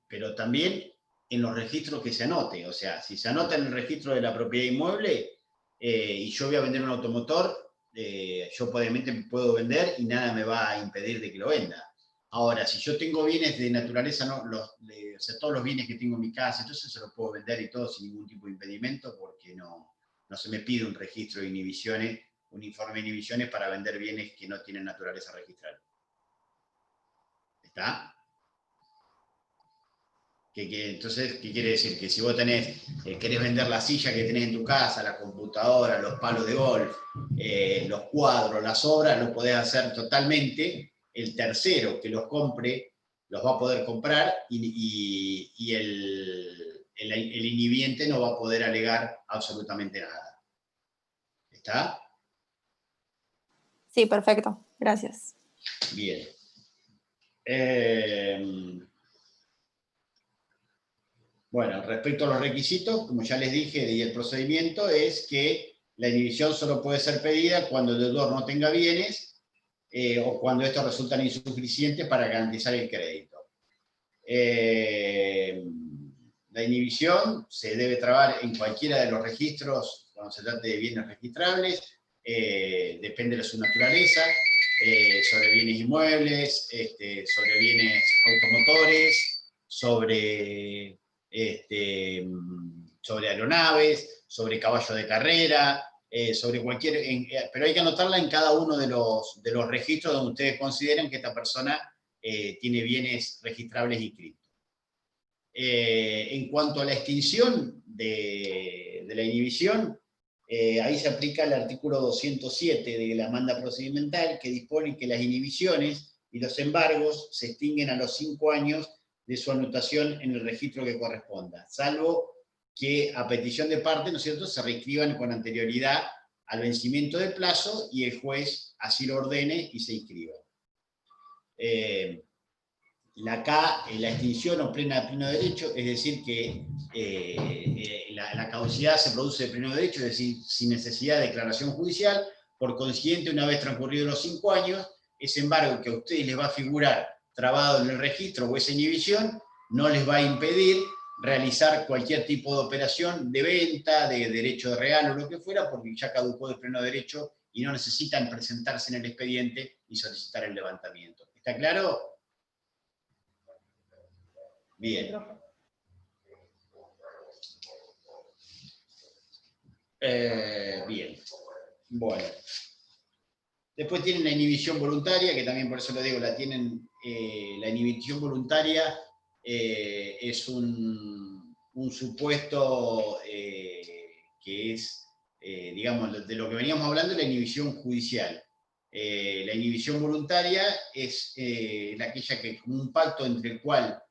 pero también en los registros que se anote. O sea, si se anota en el registro de la propiedad inmueble y yo voy a vender un automotor, yo obviamente puedo vender y nada me va a impedir de que lo venda. Ahora, si yo tengo bienes de naturaleza, o sea, todos los bienes que tengo en mi casa, entonces se los puedo vender y todo sin ningún tipo de impedimento, porque no se me pide un registro de inhibiciones, un informe de inhibiciones para vender bienes que no tienen naturaleza registral. ¿Está? Entonces, ¿qué quiere decir? Que si vos querés vender la silla que tenés en tu casa, la computadora, los palos de golf, los cuadros, las obras, lo podés hacer totalmente. El tercero que los compre, los va a poder comprar y el inhibiente no va a poder alegar absolutamente nada. ¿Está? Sí, perfecto. Gracias. Bien. Bueno, respecto a los requisitos, como ya les dije, y el procedimiento es que la inhibición solo puede ser pedida cuando el deudor no tenga bienes o cuando estos resultan insuficientes para garantizar el crédito. La inhibición se debe trabar en cualquiera de los registros cuando se trate de bienes registrables, depende de su naturaleza, sobre bienes inmuebles, sobre bienes automotores, sobre aeronaves, sobre caballo de carrera, sobre cualquier... pero hay que anotarla en cada uno de los registros donde ustedes consideren que esta persona tiene bienes registrables inscritos. En cuanto a la extinción de la inhibición, ahí se aplica el artículo 207 de la manda procedimental, que dispone que las inhibiciones y los embargos se extinguen a los 5 años de su anotación en el registro que corresponda, salvo que a petición de parte, ¿no es cierto?, se reescriban con anterioridad al vencimiento del plazo y el juez así lo ordene y se inscriba. La extinción o plena de pleno derecho, es decir, que la caducidad se produce de pleno derecho, es decir, sin necesidad de declaración judicial. Por consiguiente, una vez transcurridos los 5 años, ese embargo que a ustedes les va a figurar trabado en el registro o esa inhibición, no les va a impedir realizar cualquier tipo de operación de venta, de derecho real o lo que fuera, porque ya caducó de pleno derecho y no necesitan presentarse en el expediente y solicitar el levantamiento. ¿Está claro? Bien. Bien. Bueno. Después tienen la inhibición voluntaria, que también por eso lo digo, la tienen. La inhibición voluntaria es un supuesto que es, digamos, de lo que veníamos hablando, la inhibición judicial. La inhibición voluntaria es aquella que, como un pacto entre el cual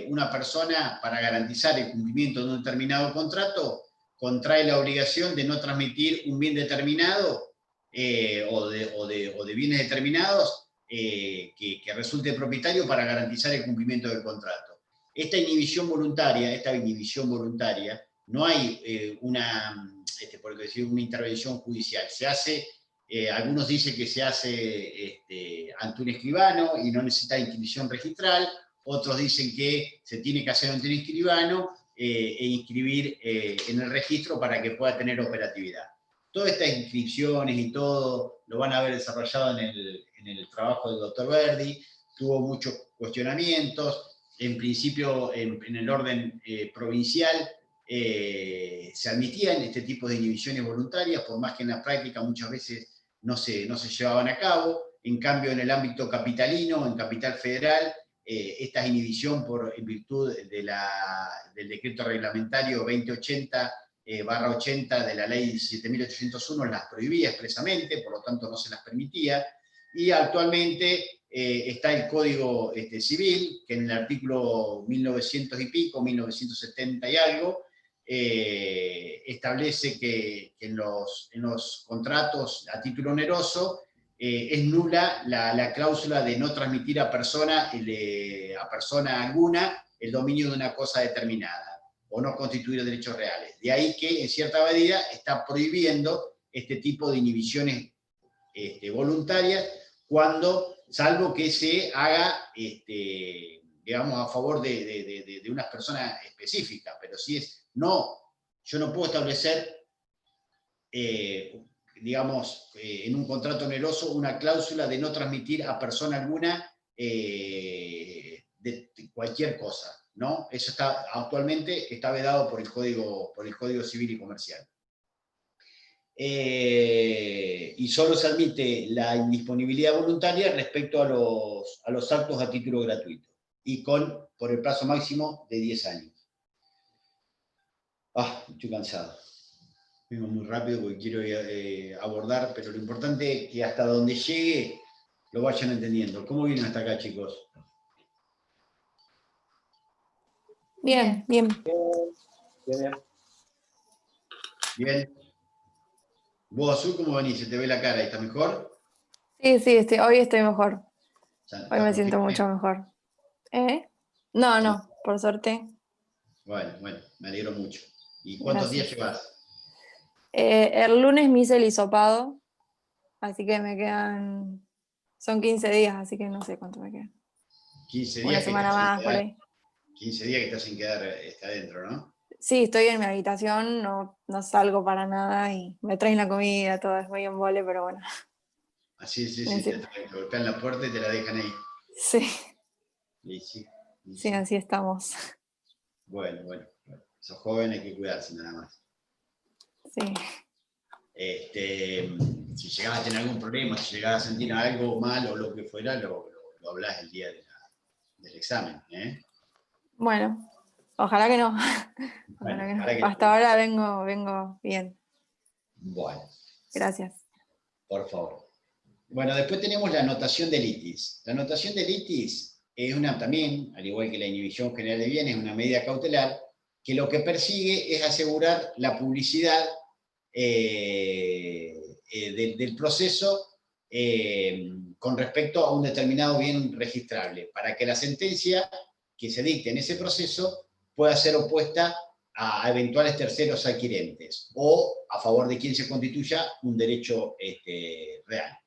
una persona, para garantizar el cumplimiento de un determinado contrato, contrae la obligación de no transmitir un bien determinado o de bienes determinados que resulte propietario para garantizar el cumplimiento del contrato. Esta inhibición voluntaria, no hay por decir, una intervención judicial. Se hace, algunos dicen que se hace ante un escribano y no necesita inscripción registral, otros dicen que se tiene que hacer ante un escribano e inscribir en el registro para que pueda tener operatividad. todas estas inscripciones y todo lo van a ver desarrollado en el trabajo del doctor Verdi. Tuvo muchos cuestionamientos, en principio en el orden provincial se admitían este tipo de inhibiciones voluntarias, por más que en la práctica muchas veces no se llevaban a cabo. En cambio, en el ámbito capitalino, en Capital Federal, esta inhibición en virtud del decreto reglamentario 2080/80 de la ley 7801 las prohibía expresamente, por lo tanto no se las permitía, y actualmente está el Código Civil, que en el artículo 1900 y pico, 1970 y algo, establece que en los contratos a título oneroso es nula la cláusula de no transmitir a persona alguna el dominio de una cosa determinada, o no constituir derechos reales. De ahí que, en cierta medida, está prohibiendo este tipo de inhibiciones voluntarias, salvo que se haga, digamos, a favor de unas personas específicas, pero si es, yo no puedo establecer, digamos, en un contrato oneroso una cláusula de no transmitir a persona alguna de cualquier cosa, ¿no? Eso actualmente está vedado por el Código Civil y Comercial. Y solo se admite la indisponibilidad voluntaria respecto a los actos a título gratuito, y por el plazo máximo de 10 años. Estoy cansado. Vengo muy rápido porque quiero abordar, pero lo importante es que hasta donde llegue lo vayan entendiendo. ¿Cómo vienen hasta acá, chicos? Bien, bien. Bien. Bien. ¿Vos, Azul, cómo venís? ¿Se te ve la cara? ¿Está mejor? Sí, hoy estoy mejor. Hoy me siento firme? mucho mejor. No, por suerte. Bueno, me alegro mucho. ¿Y cuántos días llevas? El lunes me hice el hisopado, así que me quedan... Son 15 días, así que no sé cuánto me queda. 15 días. Una semana más, por ahí. 15 días que estás sin quedar adentro, ¿no? Sí, estoy en mi habitación, no salgo para nada y me traen la comida, todo es muy embole, pero bueno. Sí, te golpean la puerta y te la dejan ahí. Sí. Sí, así estamos. Bueno. Sos joven, hay que cuidarse nada más. Sí. Si llegabas a tener algún problema, si llegabas a sentir algo mal o lo que fuera, lo hablás el día del examen, ¿eh? Bueno, ojalá que no. Bueno, Ojalá que no. Hasta ahora vengo bien. Bueno. Gracias. Por favor. Bueno, después tenemos la anotación de litis. La anotación de litis es también, al igual que la inhibición general de bienes, una medida cautelar que lo que persigue es asegurar la publicidad del proceso con respecto a un determinado bien registrable, para que la sentencia que se dicte en ese proceso pueda ser opuesta a eventuales terceros adquirentes o a favor de quien se constituya un derecho real.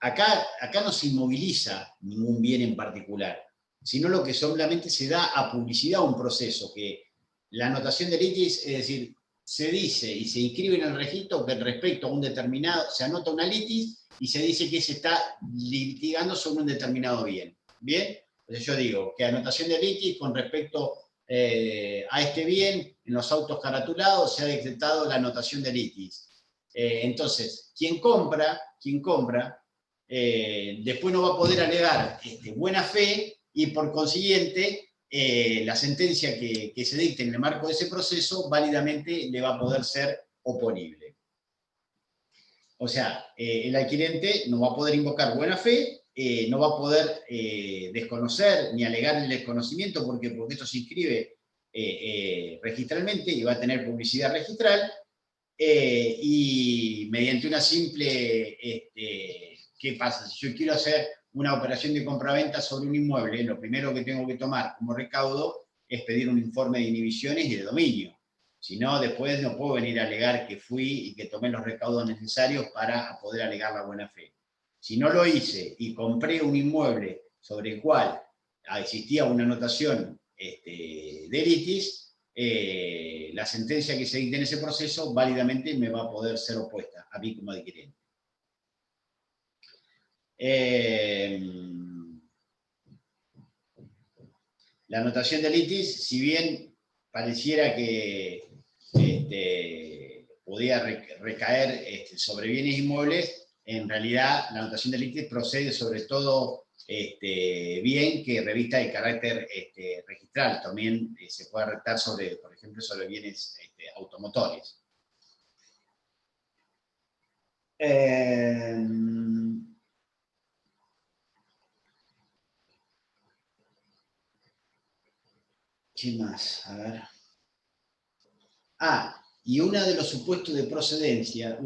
Acá no se inmoviliza ningún bien en particular, sino lo que solamente se da a publicidad a un proceso, que la anotación de litis, es decir, se dice y se inscribe en el registro que respecto a un determinado, se anota una litis y se dice que se está litigando sobre un determinado bien. ¿Bien? Entonces yo digo que anotación de litis con respecto a este bien, en los autos caratulados se ha decretado la anotación de litis. Entonces, quien compra, después no va a poder alegar buena fe y por consiguiente la sentencia que se dicte en el marco de ese proceso válidamente le va a poder ser oponible. O sea, el adquirente no va a poder invocar buena fe, no va a poder desconocer ni alegar el desconocimiento porque esto se inscribe registralmente y va a tener publicidad registral, y mediante una simple, ¿qué pasa? Si yo quiero hacer una operación de compraventa sobre un inmueble, lo primero que tengo que tomar como recaudo es pedir un informe de inhibiciones y de dominio. Si no, después no puedo venir a alegar que fui y que tomé los recaudos necesarios para poder alegar la buena fe. Si no lo hice y compré un inmueble sobre el cual existía una anotación de litis, la sentencia que se dicte en ese proceso válidamente me va a poder ser opuesta a mí como adquirente. La anotación de litis, si bien pareciera que podía recaer sobre bienes inmuebles, en realidad la anotación de litis procede sobre todo bien que revista el carácter registral. También se puede redactar sobre, por ejemplo, sobre bienes automotores. ¿Qué más? A ver. Y uno de los supuestos de procedencia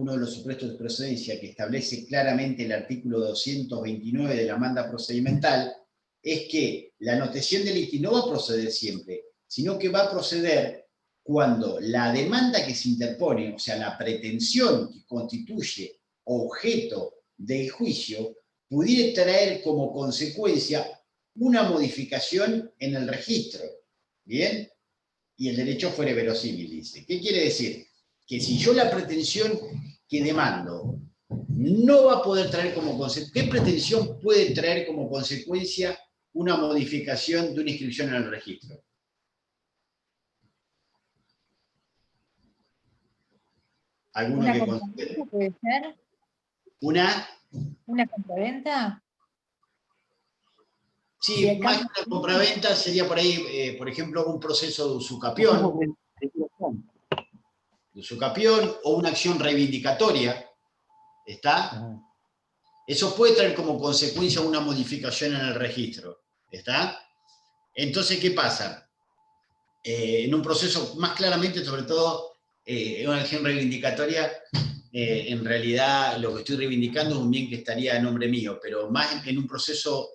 que establece claramente el artículo 229 de la manda procedimental, es que la anotación de litis no va a proceder siempre, sino que va a proceder cuando la demanda que se interpone, o sea, la pretensión que constituye objeto del juicio, pudiera traer como consecuencia una modificación en el registro. ¿Bien? Y el derecho fuere verosímil, dice. ¿Qué quiere decir? Que si yo la pretensión que demando no va a poder traer como consecuencia, ¿qué pretensión puede traer como consecuencia una modificación de una inscripción en el registro? ¿Alguno ¿Una que compraventa considere? puede ser? ¿Una compraventa? Sí, más que una compraventa sería por ahí, por ejemplo, un proceso de usucapión o una acción reivindicatoria, ¿está? Eso puede traer como consecuencia una modificación en el registro, ¿está? Entonces, ¿qué pasa? En un proceso, más claramente, sobre todo, en una acción reivindicatoria, en realidad lo que estoy reivindicando es un bien que estaría a nombre mío, pero más en un proceso,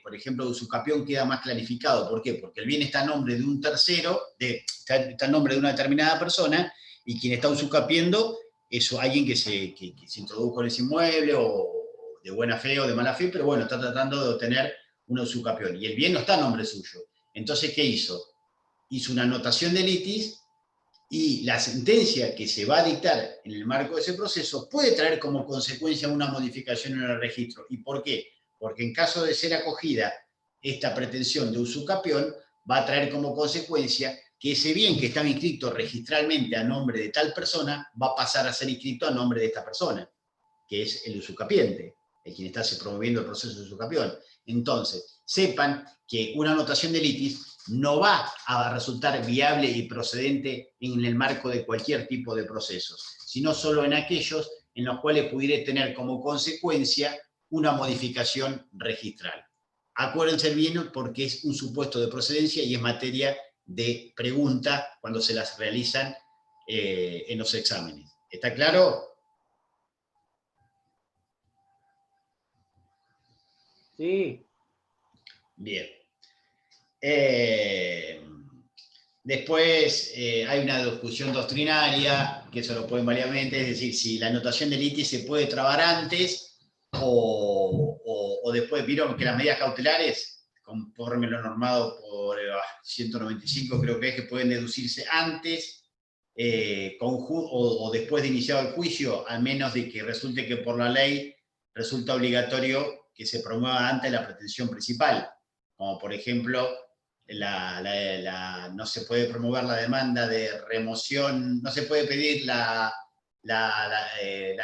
por ejemplo, de usucapión queda más clarificado. ¿Por qué? Porque el bien está a nombre de un tercero, está a nombre de una determinada persona, y quien está usucapiendo es alguien que se introdujo en ese inmueble, o de buena fe o de mala fe, pero bueno, está tratando de obtener una usucapión, y el bien no está a nombre suyo. Entonces, ¿qué hizo? Hizo una anotación de litis, y la sentencia que se va a dictar en el marco de ese proceso puede traer como consecuencia una modificación en el registro. ¿Y por qué? Porque en caso de ser acogida esta pretensión de usucapión, va a traer como consecuencia que ese bien que estaba inscrito registralmente a nombre de tal persona va a pasar a ser inscrito a nombre de esta persona, que es el usucapiente, el quien está promoviendo el proceso de usucapión. Entonces, sepan que una anotación de litis no va a resultar viable y procedente en el marco de cualquier tipo de procesos, sino solo en aquellos en los cuales pudiera tener como consecuencia una modificación registral. Acuérdense bien, porque es un supuesto de procedencia y es materia de pregunta cuando se las realizan en los exámenes. ¿Está claro? Sí. Bien. Después hay una discusión doctrinaria, que eso lo pueden variamente, es decir, si la anotación de litis se puede trabar antes o después. Vieron que las medidas cautelares, conforme lo normado por 195, creo que es, que pueden deducirse antes o después de iniciado el juicio, a menos de que resulte que por la ley resulta obligatorio que se promueva antes la pretensión principal, como por ejemplo no se puede promover la demanda de remoción, no se puede pedir la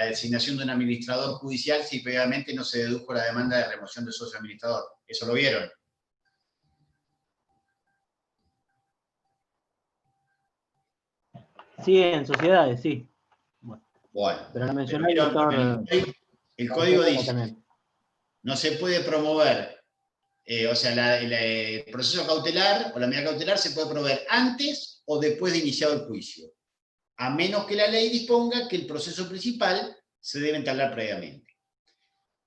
designación de un administrador judicial si previamente no se dedujo la demanda de remoción de socio administrador. ¿Eso lo vieron? Sí, en sociedades, sí. Bueno, Pero lo mencionó pero el doctor. el código dice, no se puede promover, o sea, el proceso cautelar o la medida cautelar se puede promover antes o después de iniciado el juicio, a menos que la ley disponga que el proceso principal se debe entablar previamente.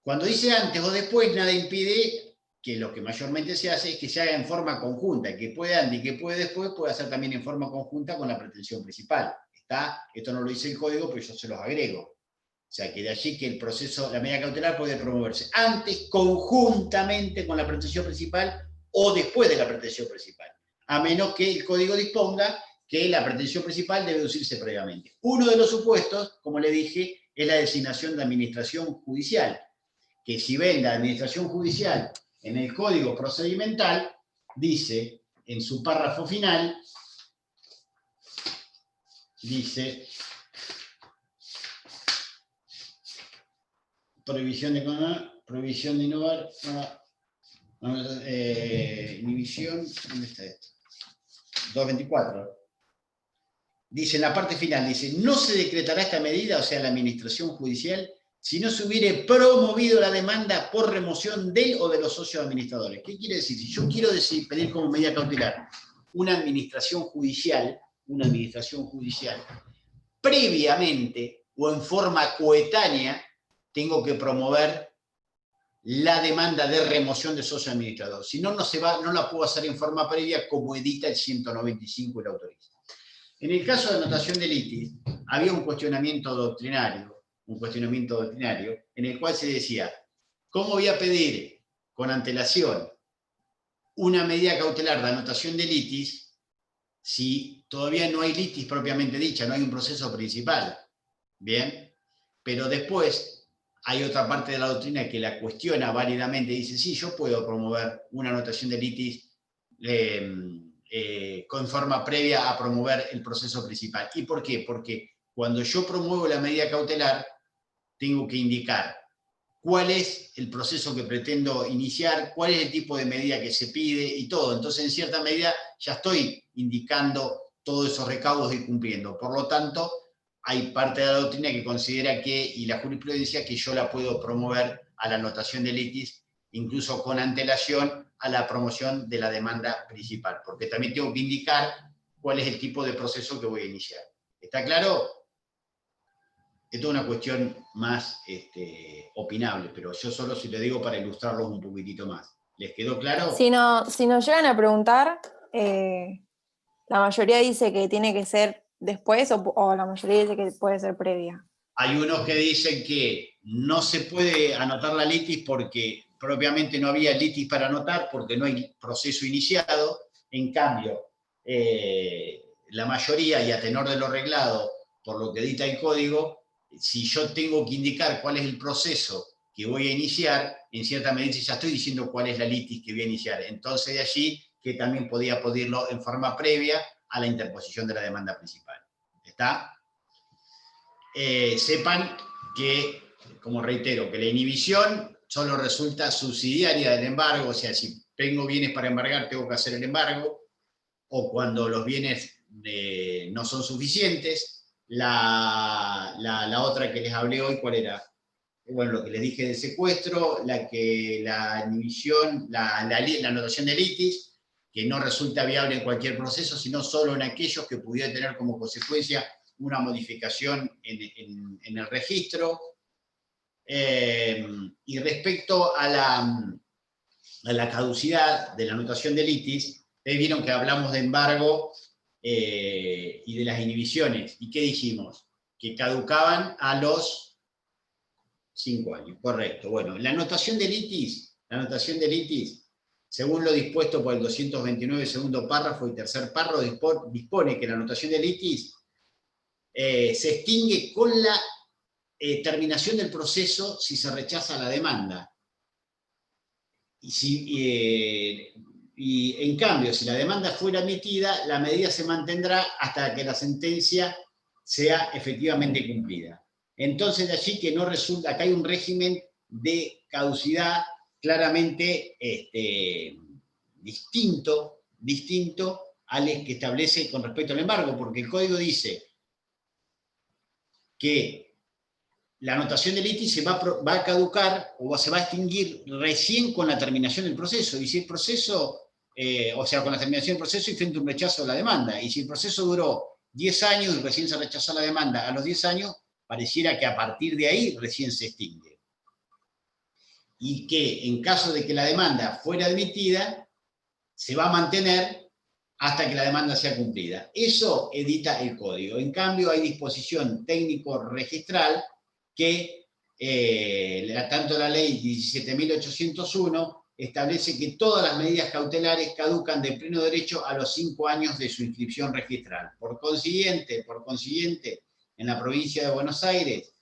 Cuando dice antes o después, nada impide que lo que mayormente se hace es que se haga en forma conjunta, que puede antes y que puede después, puede hacer también en forma conjunta con la pretensión principal. Esto no lo dice el código, pero yo se los agrego. O sea, que de allí que el proceso, la medida cautelar puede promoverse antes, conjuntamente con la pretensión principal, o después de la pretensión principal, a menos que el código disponga que la pretensión principal debe deducirse previamente. Uno de los supuestos, como le dije, es la designación de administración judicial, que si ven la administración judicial en el Código Procedimental, dice en su párrafo final, dice, prohibición de innovar, inhibición, ¿dónde está esto? 224. Dice en la parte final, dice, no se decretará esta medida, o sea, la administración judicial, si no se hubiere promovido la demanda por remoción del o de los socios administradores. ¿Qué quiere decir? Si yo quiero pedir como medida cautelar una administración judicial, previamente o en forma coetánea, tengo que promover la demanda de remoción de socio administrador. Si no, no la puedo hacer en forma previa como edita el 195 y la autoriza. En el caso de anotación de litis, había un cuestionamiento doctrinario en el cual se decía, ¿cómo voy a pedir con antelación una medida cautelar de anotación de litis si todavía no hay litis propiamente dicha, no hay un proceso principal? Bien, pero después hay otra parte de la doctrina que la cuestiona válidamente y dice, sí, yo puedo promover una anotación de litis con forma previa a promover el proceso principal. ¿Y por qué? Porque cuando yo promuevo la medida cautelar, tengo que indicar cuál es el proceso que pretendo iniciar, cuál es el tipo de medida que se pide y todo. Entonces, en cierta medida, ya estoy indicando todos esos recaudos y cumpliendo. Por lo tanto, hay parte de la doctrina que considera que, y la jurisprudencia, que yo la puedo promover a la anotación de litis, incluso con antelación a la promoción de la demanda principal, porque también tengo que indicar cuál es el tipo de proceso que voy a iniciar. ¿Está claro? Esto es una cuestión más opinable, pero yo solo si le digo para ilustrarlos un poquitito más. ¿Les quedó claro? Si nos llegan a preguntar, la mayoría dice que tiene que ser después o la mayoría dice que puede ser previa. Hay unos que dicen que no se puede anotar la litis porque propiamente no había litis para anotar porque no hay proceso iniciado. En cambio, la mayoría, y a tenor de lo reglado por lo que dicta el código, si yo tengo que indicar cuál es el proceso que voy a iniciar, en cierta medida ya estoy diciendo cuál es la litis que voy a iniciar. Entonces de allí que también podía pedirlo en forma previa a la interposición de la demanda principal. ¿Está? Sepan que, como reitero, que la inhibición solo resulta subsidiaria del embargo, o sea, si tengo bienes para embargar, tengo que hacer el embargo, o cuando los bienes no son suficientes. La otra que les hablé hoy, ¿cuál era? Bueno, lo que les dije del secuestro, la inhibición, la anotación de litis, que no resulta viable en cualquier proceso, sino solo en aquellos que pudieran tener como consecuencia una modificación en el registro. Y respecto a la caducidad de la anotación de litis, ustedes vieron que hablamos de embargo y de las inhibiciones. ¿Y qué dijimos? Que caducaban a los 5 años, correcto. Bueno, la anotación de litis, según lo dispuesto por el 229, segundo párrafo y tercer párrafo, dispone que la anotación de litis se extingue con la terminación del proceso si se rechaza la demanda. Y en cambio, si la demanda fuera admitida, la medida se mantendrá hasta que la sentencia sea efectivamente cumplida. Entonces, de allí que no resulta, acá hay un régimen de caducidad claramente distinto al que establece con respecto al embargo, porque el código dice que la anotación de litis se va a caducar o se va a extinguir recién con la terminación del proceso. Y si el proceso, o sea, con la terminación del proceso y frente a un rechazo de la demanda. Y si el proceso duró 10 años y recién se rechazó la demanda a los 10 años, pareciera que a partir de ahí recién se extingue. Y que en caso de que la demanda fuera admitida, se va a mantener hasta que la demanda sea cumplida. Eso edita el código. En cambio, hay disposición técnico-registral que tanto la ley 17.801 establece que todas las medidas cautelares caducan de pleno derecho a los 5 años de su inscripción registral. Por consiguiente, en la provincia de Buenos Aires,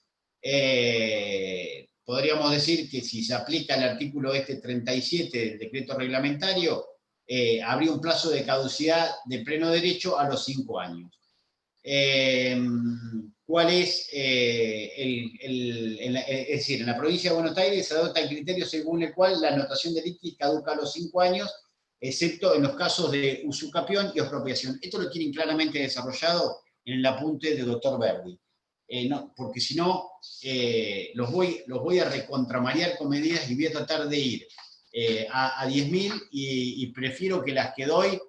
podríamos decir que si se aplica el artículo 37 del decreto reglamentario, habría un plazo de caducidad de pleno derecho a los 5 años. ¿Cuál es? Es decir, en la provincia de Buenos Aires se adopta el criterio según el cual la anotación de litis caduca a los 5 años, excepto en los casos de usucapión y expropiación. Esto lo tienen claramente desarrollado en el apunte del doctor Verdi. No, porque si no, los voy a recontramarear con medidas y voy a tratar de ir a 10.000 y prefiero que las que doy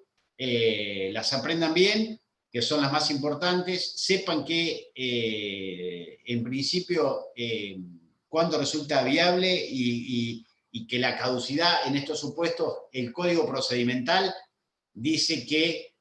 las aprendan bien, que son las más importantes, sepan que en principio cuando resulta viable y que la caducidad en estos supuestos, el Código Procedimental dice que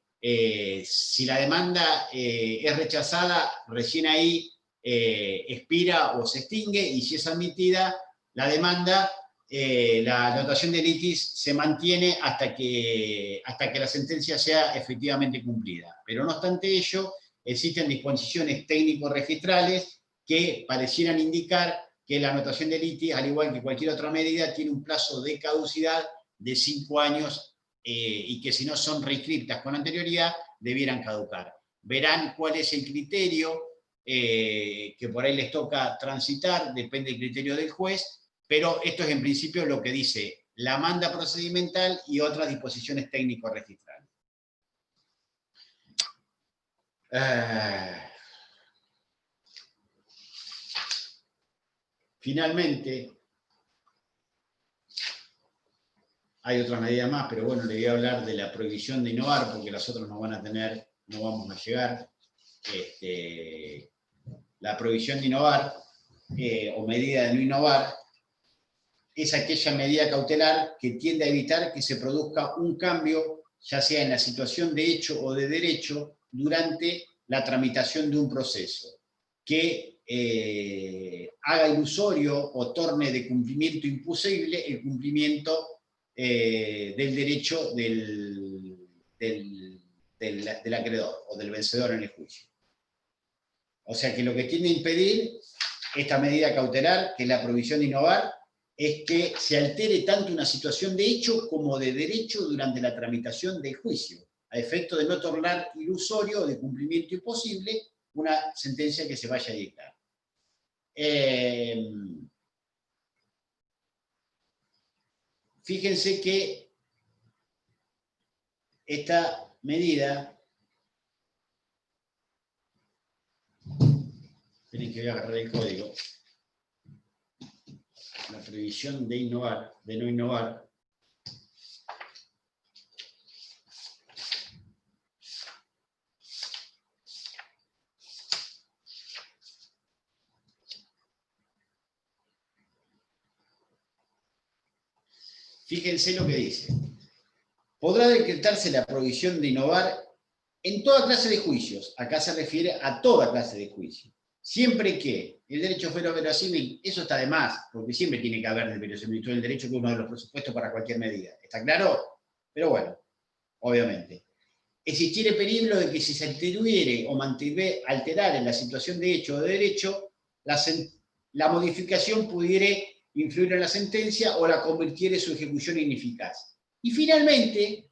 si la demanda es rechazada, recién ahí expira o se extingue, y si es admitida la demanda, la anotación de litis se mantiene hasta que la sentencia sea efectivamente cumplida. Pero no obstante ello, existen disposiciones técnico-registrales que parecieran indicar que la anotación de litis, al igual que cualquier otra medida, tiene un plazo de caducidad de 5 años y que si no son reinscriptas con anterioridad, debieran caducar. Verán cuál es el criterio que por ahí les toca transitar, depende del criterio del juez, pero esto es en principio lo que dice la manda procedimental y otras disposiciones técnico-registrales. Finalmente, hay otras medidas más, pero bueno, le voy a hablar de la prohibición de innovar, porque las otras no van a tener, no vamos a llegar. La prohibición de innovar, o medida de no innovar, es aquella medida cautelar que tiende a evitar que se produzca un cambio, ya sea en la situación de hecho o de derecho, durante la tramitación de un proceso, que haga ilusorio o torne de cumplimiento imposible el cumplimiento del derecho del acreedor o del vencedor en el juicio. O sea que lo que tiende a impedir esta medida cautelar, que es la prohibición de innovar, es que se altere tanto una situación de hecho como de derecho durante la tramitación del juicio, a efecto de no tornar ilusorio o de cumplimiento imposible una sentencia que se vaya a dictar. Fíjense que esta medida, tienen que agarrar el código, la prohibición de innovar, de no innovar, fíjense lo que dice. Podrá decretarse la prohibición de innovar en toda clase de juicios. Acá se refiere a toda clase de juicios. Siempre que el derecho fuera verosímil, eso está de más, porque siempre tiene que haber de verosimilitud del derecho, que es uno de los presupuestos para cualquier medida. ¿Está claro? Pero bueno, obviamente. Existiere peligro de que si se alterare o alterar en la situación de hecho o de derecho, la modificación pudiera influir en la sentencia o la convirtiera su ejecución ineficaz. Y finalmente,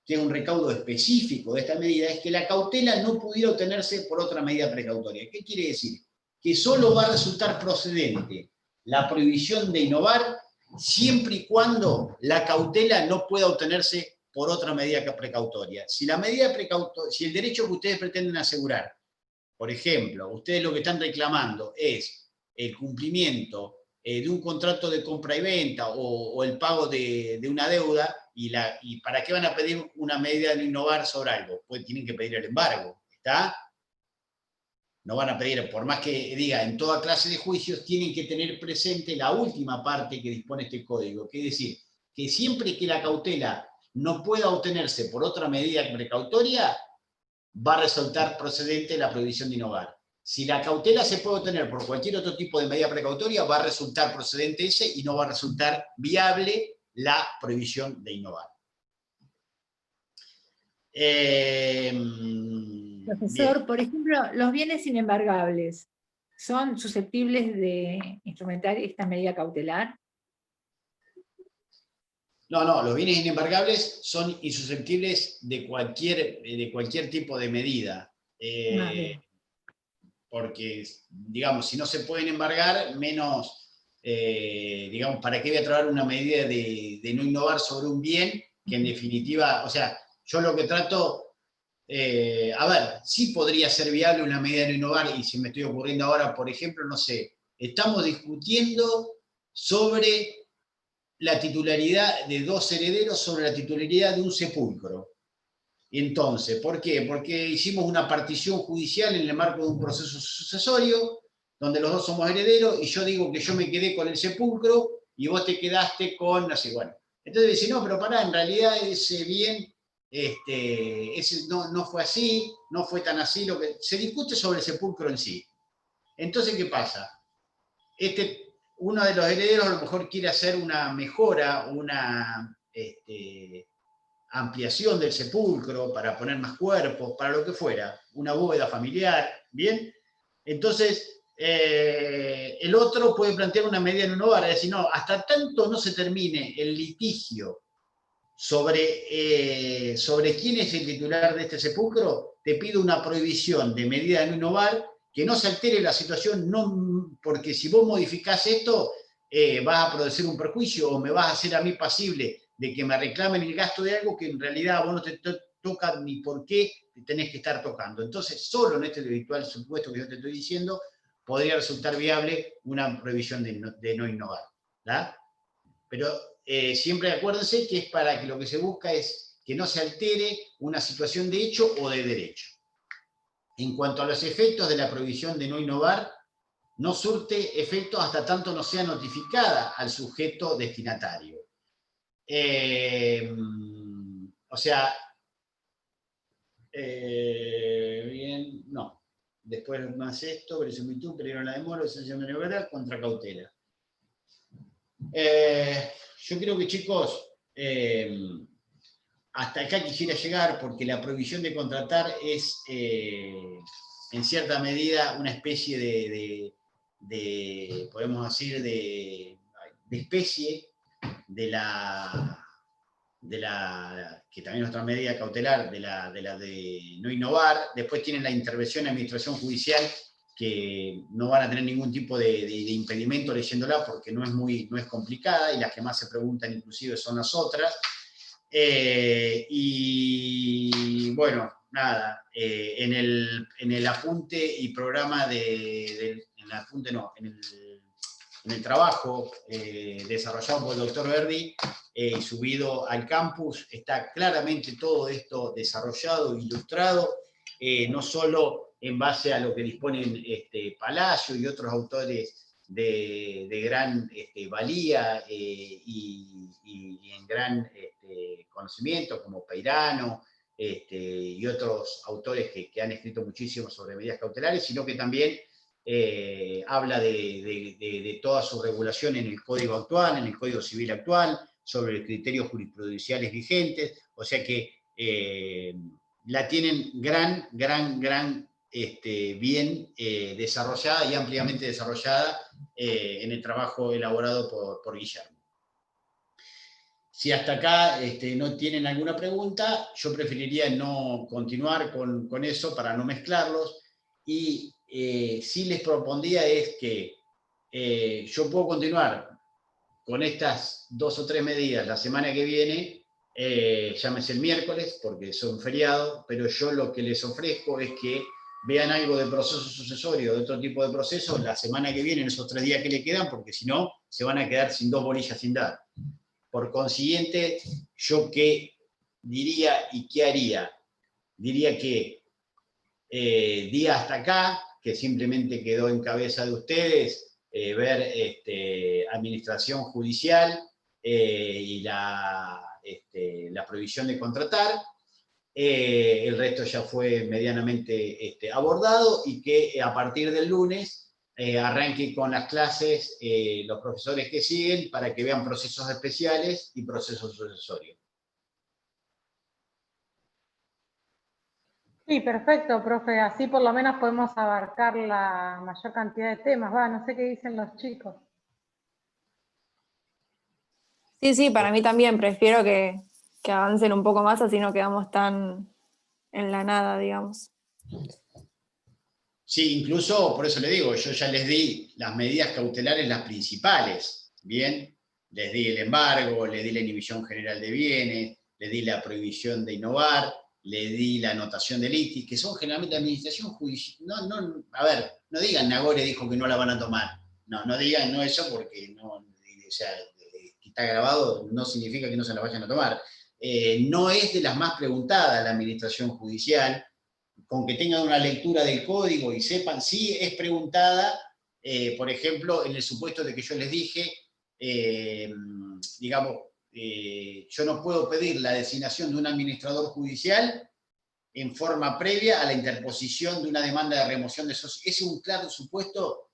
que es un recaudo específico de esta medida, es que la cautela no pudiera obtenerse por otra medida precautoria. ¿Qué quiere decir? Que solo va a resultar procedente la prohibición de innovar siempre y cuando la cautela no pueda obtenerse por otra medida precautoria. Si el derecho que ustedes pretenden asegurar, por ejemplo, ustedes lo que están reclamando es el cumplimiento de un contrato de compra y venta o el pago de una deuda, ¿y para qué van a pedir una medida de no innovar sobre algo? Pues tienen que pedir el embargo, ¿está? No van a pedir, por más que diga en toda clase de juicios, tienen que tener presente la última parte que dispone este código, que es decir, que siempre que la cautela no pueda obtenerse por otra medida precautoria, va a resultar procedente la prohibición de innovar. Si la cautela se puede obtener por cualquier otro tipo de medida precautoria, va a resultar procedente ese y no va a resultar viable la prohibición de innovar. Profesor, Bien. por ejemplo, los bienes inembargables, ¿son susceptibles de instrumentar esta medida cautelar? No, los bienes inembargables son insusceptibles de cualquier tipo de medida. Bien. Porque, digamos, si no se pueden embargar, menos, digamos, ¿para qué voy a traer una medida de no innovar sobre un bien que en definitiva, o sea, yo lo que trato, a ver, sí podría ser viable una medida de no innovar, y si me estoy ocurriendo ahora, por ejemplo, no sé, estamos discutiendo sobre la titularidad de dos herederos sobre la titularidad de un sepulcro. Entonces, ¿por qué? Porque hicimos una partición judicial en el marco de un proceso sucesorio, donde los dos somos herederos, y yo digo que yo me quedé con el sepulcro, y vos te quedaste con, no sé, bueno. Entonces dice, no, pero pará, en realidad ese bien, ese no fue así, no fue tan así, lo que se discute sobre el sepulcro en sí. Entonces, ¿qué pasa? Uno de los herederos a lo mejor quiere hacer una mejora, una ampliación del sepulcro para poner más cuerpos, para lo que fuera, una bóveda familiar, ¿bien? Entonces, el otro puede plantear una medida en un hogar, es decir, no, hasta tanto no se termine el litigio sobre quién es el titular de este sepulcro, te pido una prohibición de medida en un hogar, que no se altere la situación, no, porque si vos modificás esto, vas a producir un perjuicio o me vas a hacer a mí pasible de que me reclamen el gasto de algo que en realidad a vos no te toca ni por qué te tenés que estar tocando. Entonces, solo en este virtual supuesto que yo te estoy diciendo, podría resultar viable una prohibición de no innovar, ¿verdad? Pero siempre acuérdense que es para que lo que se busca es que no se altere una situación de hecho o de derecho. En cuanto a los efectos de la prohibición de no innovar, no surte efecto hasta tanto no sea notificada al sujeto destinatario. O sea, bien, no. Después más esto, presumitud, peligro la demora, ausencia de maniobra, contra cautela. Yo creo que, chicos, hasta acá quisiera llegar porque la prohibición de contratar es, en cierta medida, una especie de podemos decir, de especie de la que también es otra medida cautelar, de la de no innovar. Después tienen la intervención en administración judicial, que no van a tener ningún tipo de impedimento leyéndola porque no es complicada, y las que más se preguntan inclusive son las otras. Y bueno, nada, en el apunte y programa en el trabajo desarrollado por el doctor Verdi y subido al campus, está claramente todo esto desarrollado, ilustrado, no solo en base a lo que disponen Palacio y otros autores de gran valía y en gran conocimiento, como Peirano y otros autores que han escrito muchísimo sobre medidas cautelares, sino que también habla de toda su regulación en el Código actual, en el Código Civil actual, sobre los criterios jurisprudenciales vigentes, o sea que la tienen bien desarrollada y ampliamente desarrollada en el trabajo elaborado por Guillermo. Si hasta acá no tienen alguna pregunta, yo preferiría no continuar con eso para no mezclarlos, y sí les propondría es que yo puedo continuar con estas 2 o 3 medidas la semana que viene, llámese el miércoles, porque son feriados, pero yo lo que les ofrezco es que vean algo de proceso sucesorio, de otro tipo de procesos, la semana que viene, en esos 3 días que le quedan, porque si no, se van a quedar sin 2 bolillas sin dar. Por consiguiente, ¿yo qué diría y qué haría? Diría que día hasta acá, que simplemente quedó en cabeza de ustedes, ver administración judicial y la prohibición de contratar. el resto ya fue medianamente abordado, y que a partir del lunes arranquen con las clases los profesores que siguen para que vean procesos especiales y procesos sucesorios. Sí, perfecto, profe. Así por lo menos podemos abarcar la mayor cantidad de temas. Va, no sé qué dicen los chicos. Sí, sí, para mí también. Prefiero que avancen un poco más, así no quedamos tan en la nada, digamos. Sí, incluso, por eso le digo, yo ya les di las medidas cautelares, las principales, ¿bien? Les di el embargo, les di la inhibición general de bienes, les di la prohibición de innovar, le di la anotación del ITIS, que son generalmente la administración judicial. A ver, no digan Nagore dijo que no la van a tomar. No digan no eso, porque no, o sea, que está grabado no significa que no se la vayan a tomar. No es de las más preguntadas la administración judicial. Con que tengan una lectura del código y sepan, sí es preguntada, por ejemplo, en el supuesto de que yo les dije, digamos, yo no puedo pedir la designación de un administrador judicial en forma previa a la interposición de una demanda de remoción de socios. Ese es un claro supuesto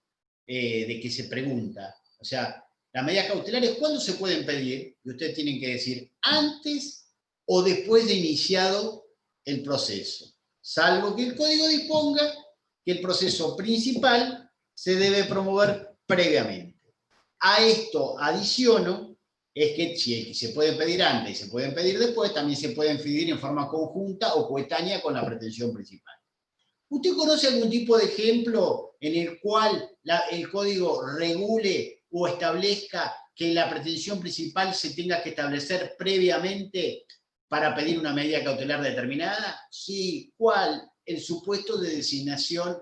de que se pregunta. O sea, las medidas cautelares, ¿cuándo se pueden pedir? Y ustedes tienen que decir, antes o después de iniciado el proceso, salvo que el código disponga que el proceso principal se debe promover previamente. A esto adiciono es que si se pueden pedir antes y se pueden pedir después, también se pueden pedir en forma conjunta o coetánea con la pretensión principal. ¿Usted conoce algún tipo de ejemplo en el cual el código regule o establezca que la pretensión principal se tenga que establecer previamente para pedir una medida cautelar determinada? Sí, ¿cuál? El supuesto de designación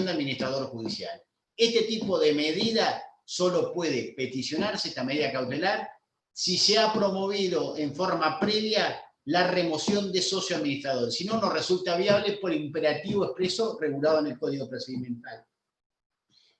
de administrador judicial. Este tipo de medida solo puede peticionarse, esta medida cautelar, si se ha promovido en forma previa la remoción de socio administrador. Si no, no resulta viable por imperativo expreso regulado en el Código Procedimental.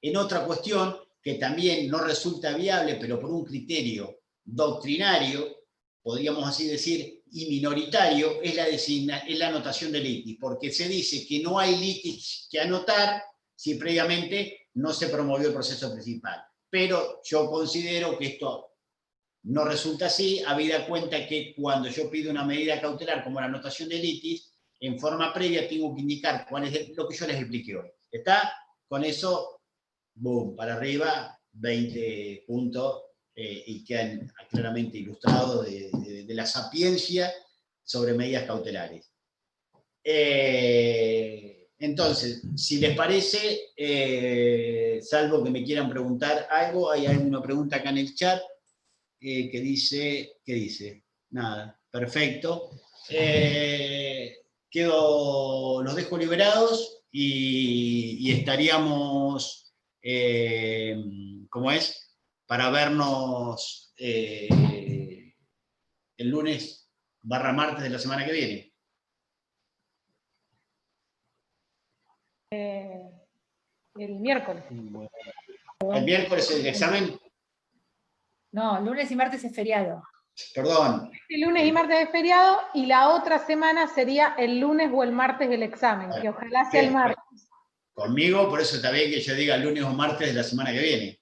En otra cuestión, que también no resulta viable, pero por un criterio doctrinario, podríamos así decir, y minoritario, es la anotación del litis, porque se dice que no hay litis que anotar si previamente no se promovió el proceso principal. Pero yo considero que esto no resulta así, habida cuenta que cuando yo pido una medida cautelar como la anotación del litis, en forma previa tengo que indicar cuál es lo que yo les expliqué hoy. ¿Está? Con eso, boom, para arriba, 20 puntos, y quedan claramente ilustrados de la sapiencia sobre medidas cautelares. Entonces, si les parece, salvo que me quieran preguntar algo, hay alguna pregunta acá en el chat que dice, ¿qué dice? Nada, perfecto. Los dejo liberados y estaríamos, ¿cómo es? Para vernos el lunes / martes de la semana que viene. El miércoles. ¿El miércoles el examen? No, lunes y martes es feriado. Perdón. El lunes y martes es feriado, y la otra semana sería el lunes o el martes el examen, que ojalá sea el martes. Conmigo, por eso está bien que yo diga lunes o martes de la semana que viene,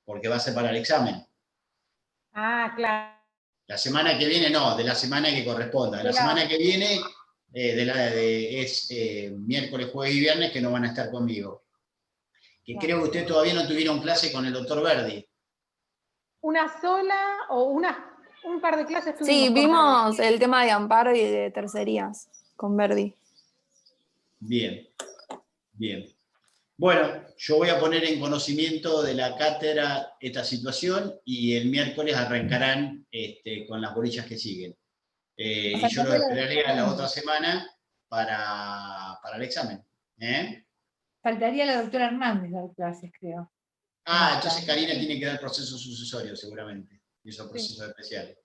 porque va a ser para el examen. Ah, claro. La semana que viene no, de la semana que corresponda. La semana que viene es miércoles, jueves y viernes, que no van a estar conmigo. Que creo que ustedes todavía no tuvieron clase con el doctor Verdi. ¿Una sola o un par de clases tuvimos? Sí, vimos el tema de amparo y de tercerías con Verdi. Bien, bien. Bueno, yo voy a poner en conocimiento de la cátedra esta situación, y el miércoles arrancarán con las bolillas que siguen. Y yo lo esperaré a la otra semana para el examen. Faltaría la doctora Hernández dar clases, creo. Entonces Karina tiene que dar proceso sucesorio seguramente, y esos procesos especiales.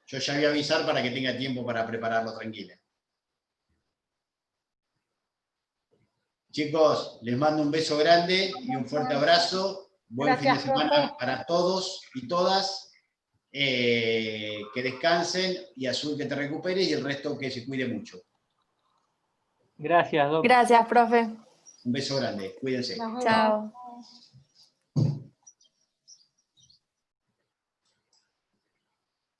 Yo ya voy a avisar para que tenga tiempo para prepararlo tranquila. Chicos, les mando un beso grande y un fuerte abrazo. Buen fin de semana para todos y todas. Que descansen, y Azul que te recupere, y el resto que se cuide mucho. Gracias, Doc. Gracias, profe. Un beso grande, cuídense. Nos vemos. Chao.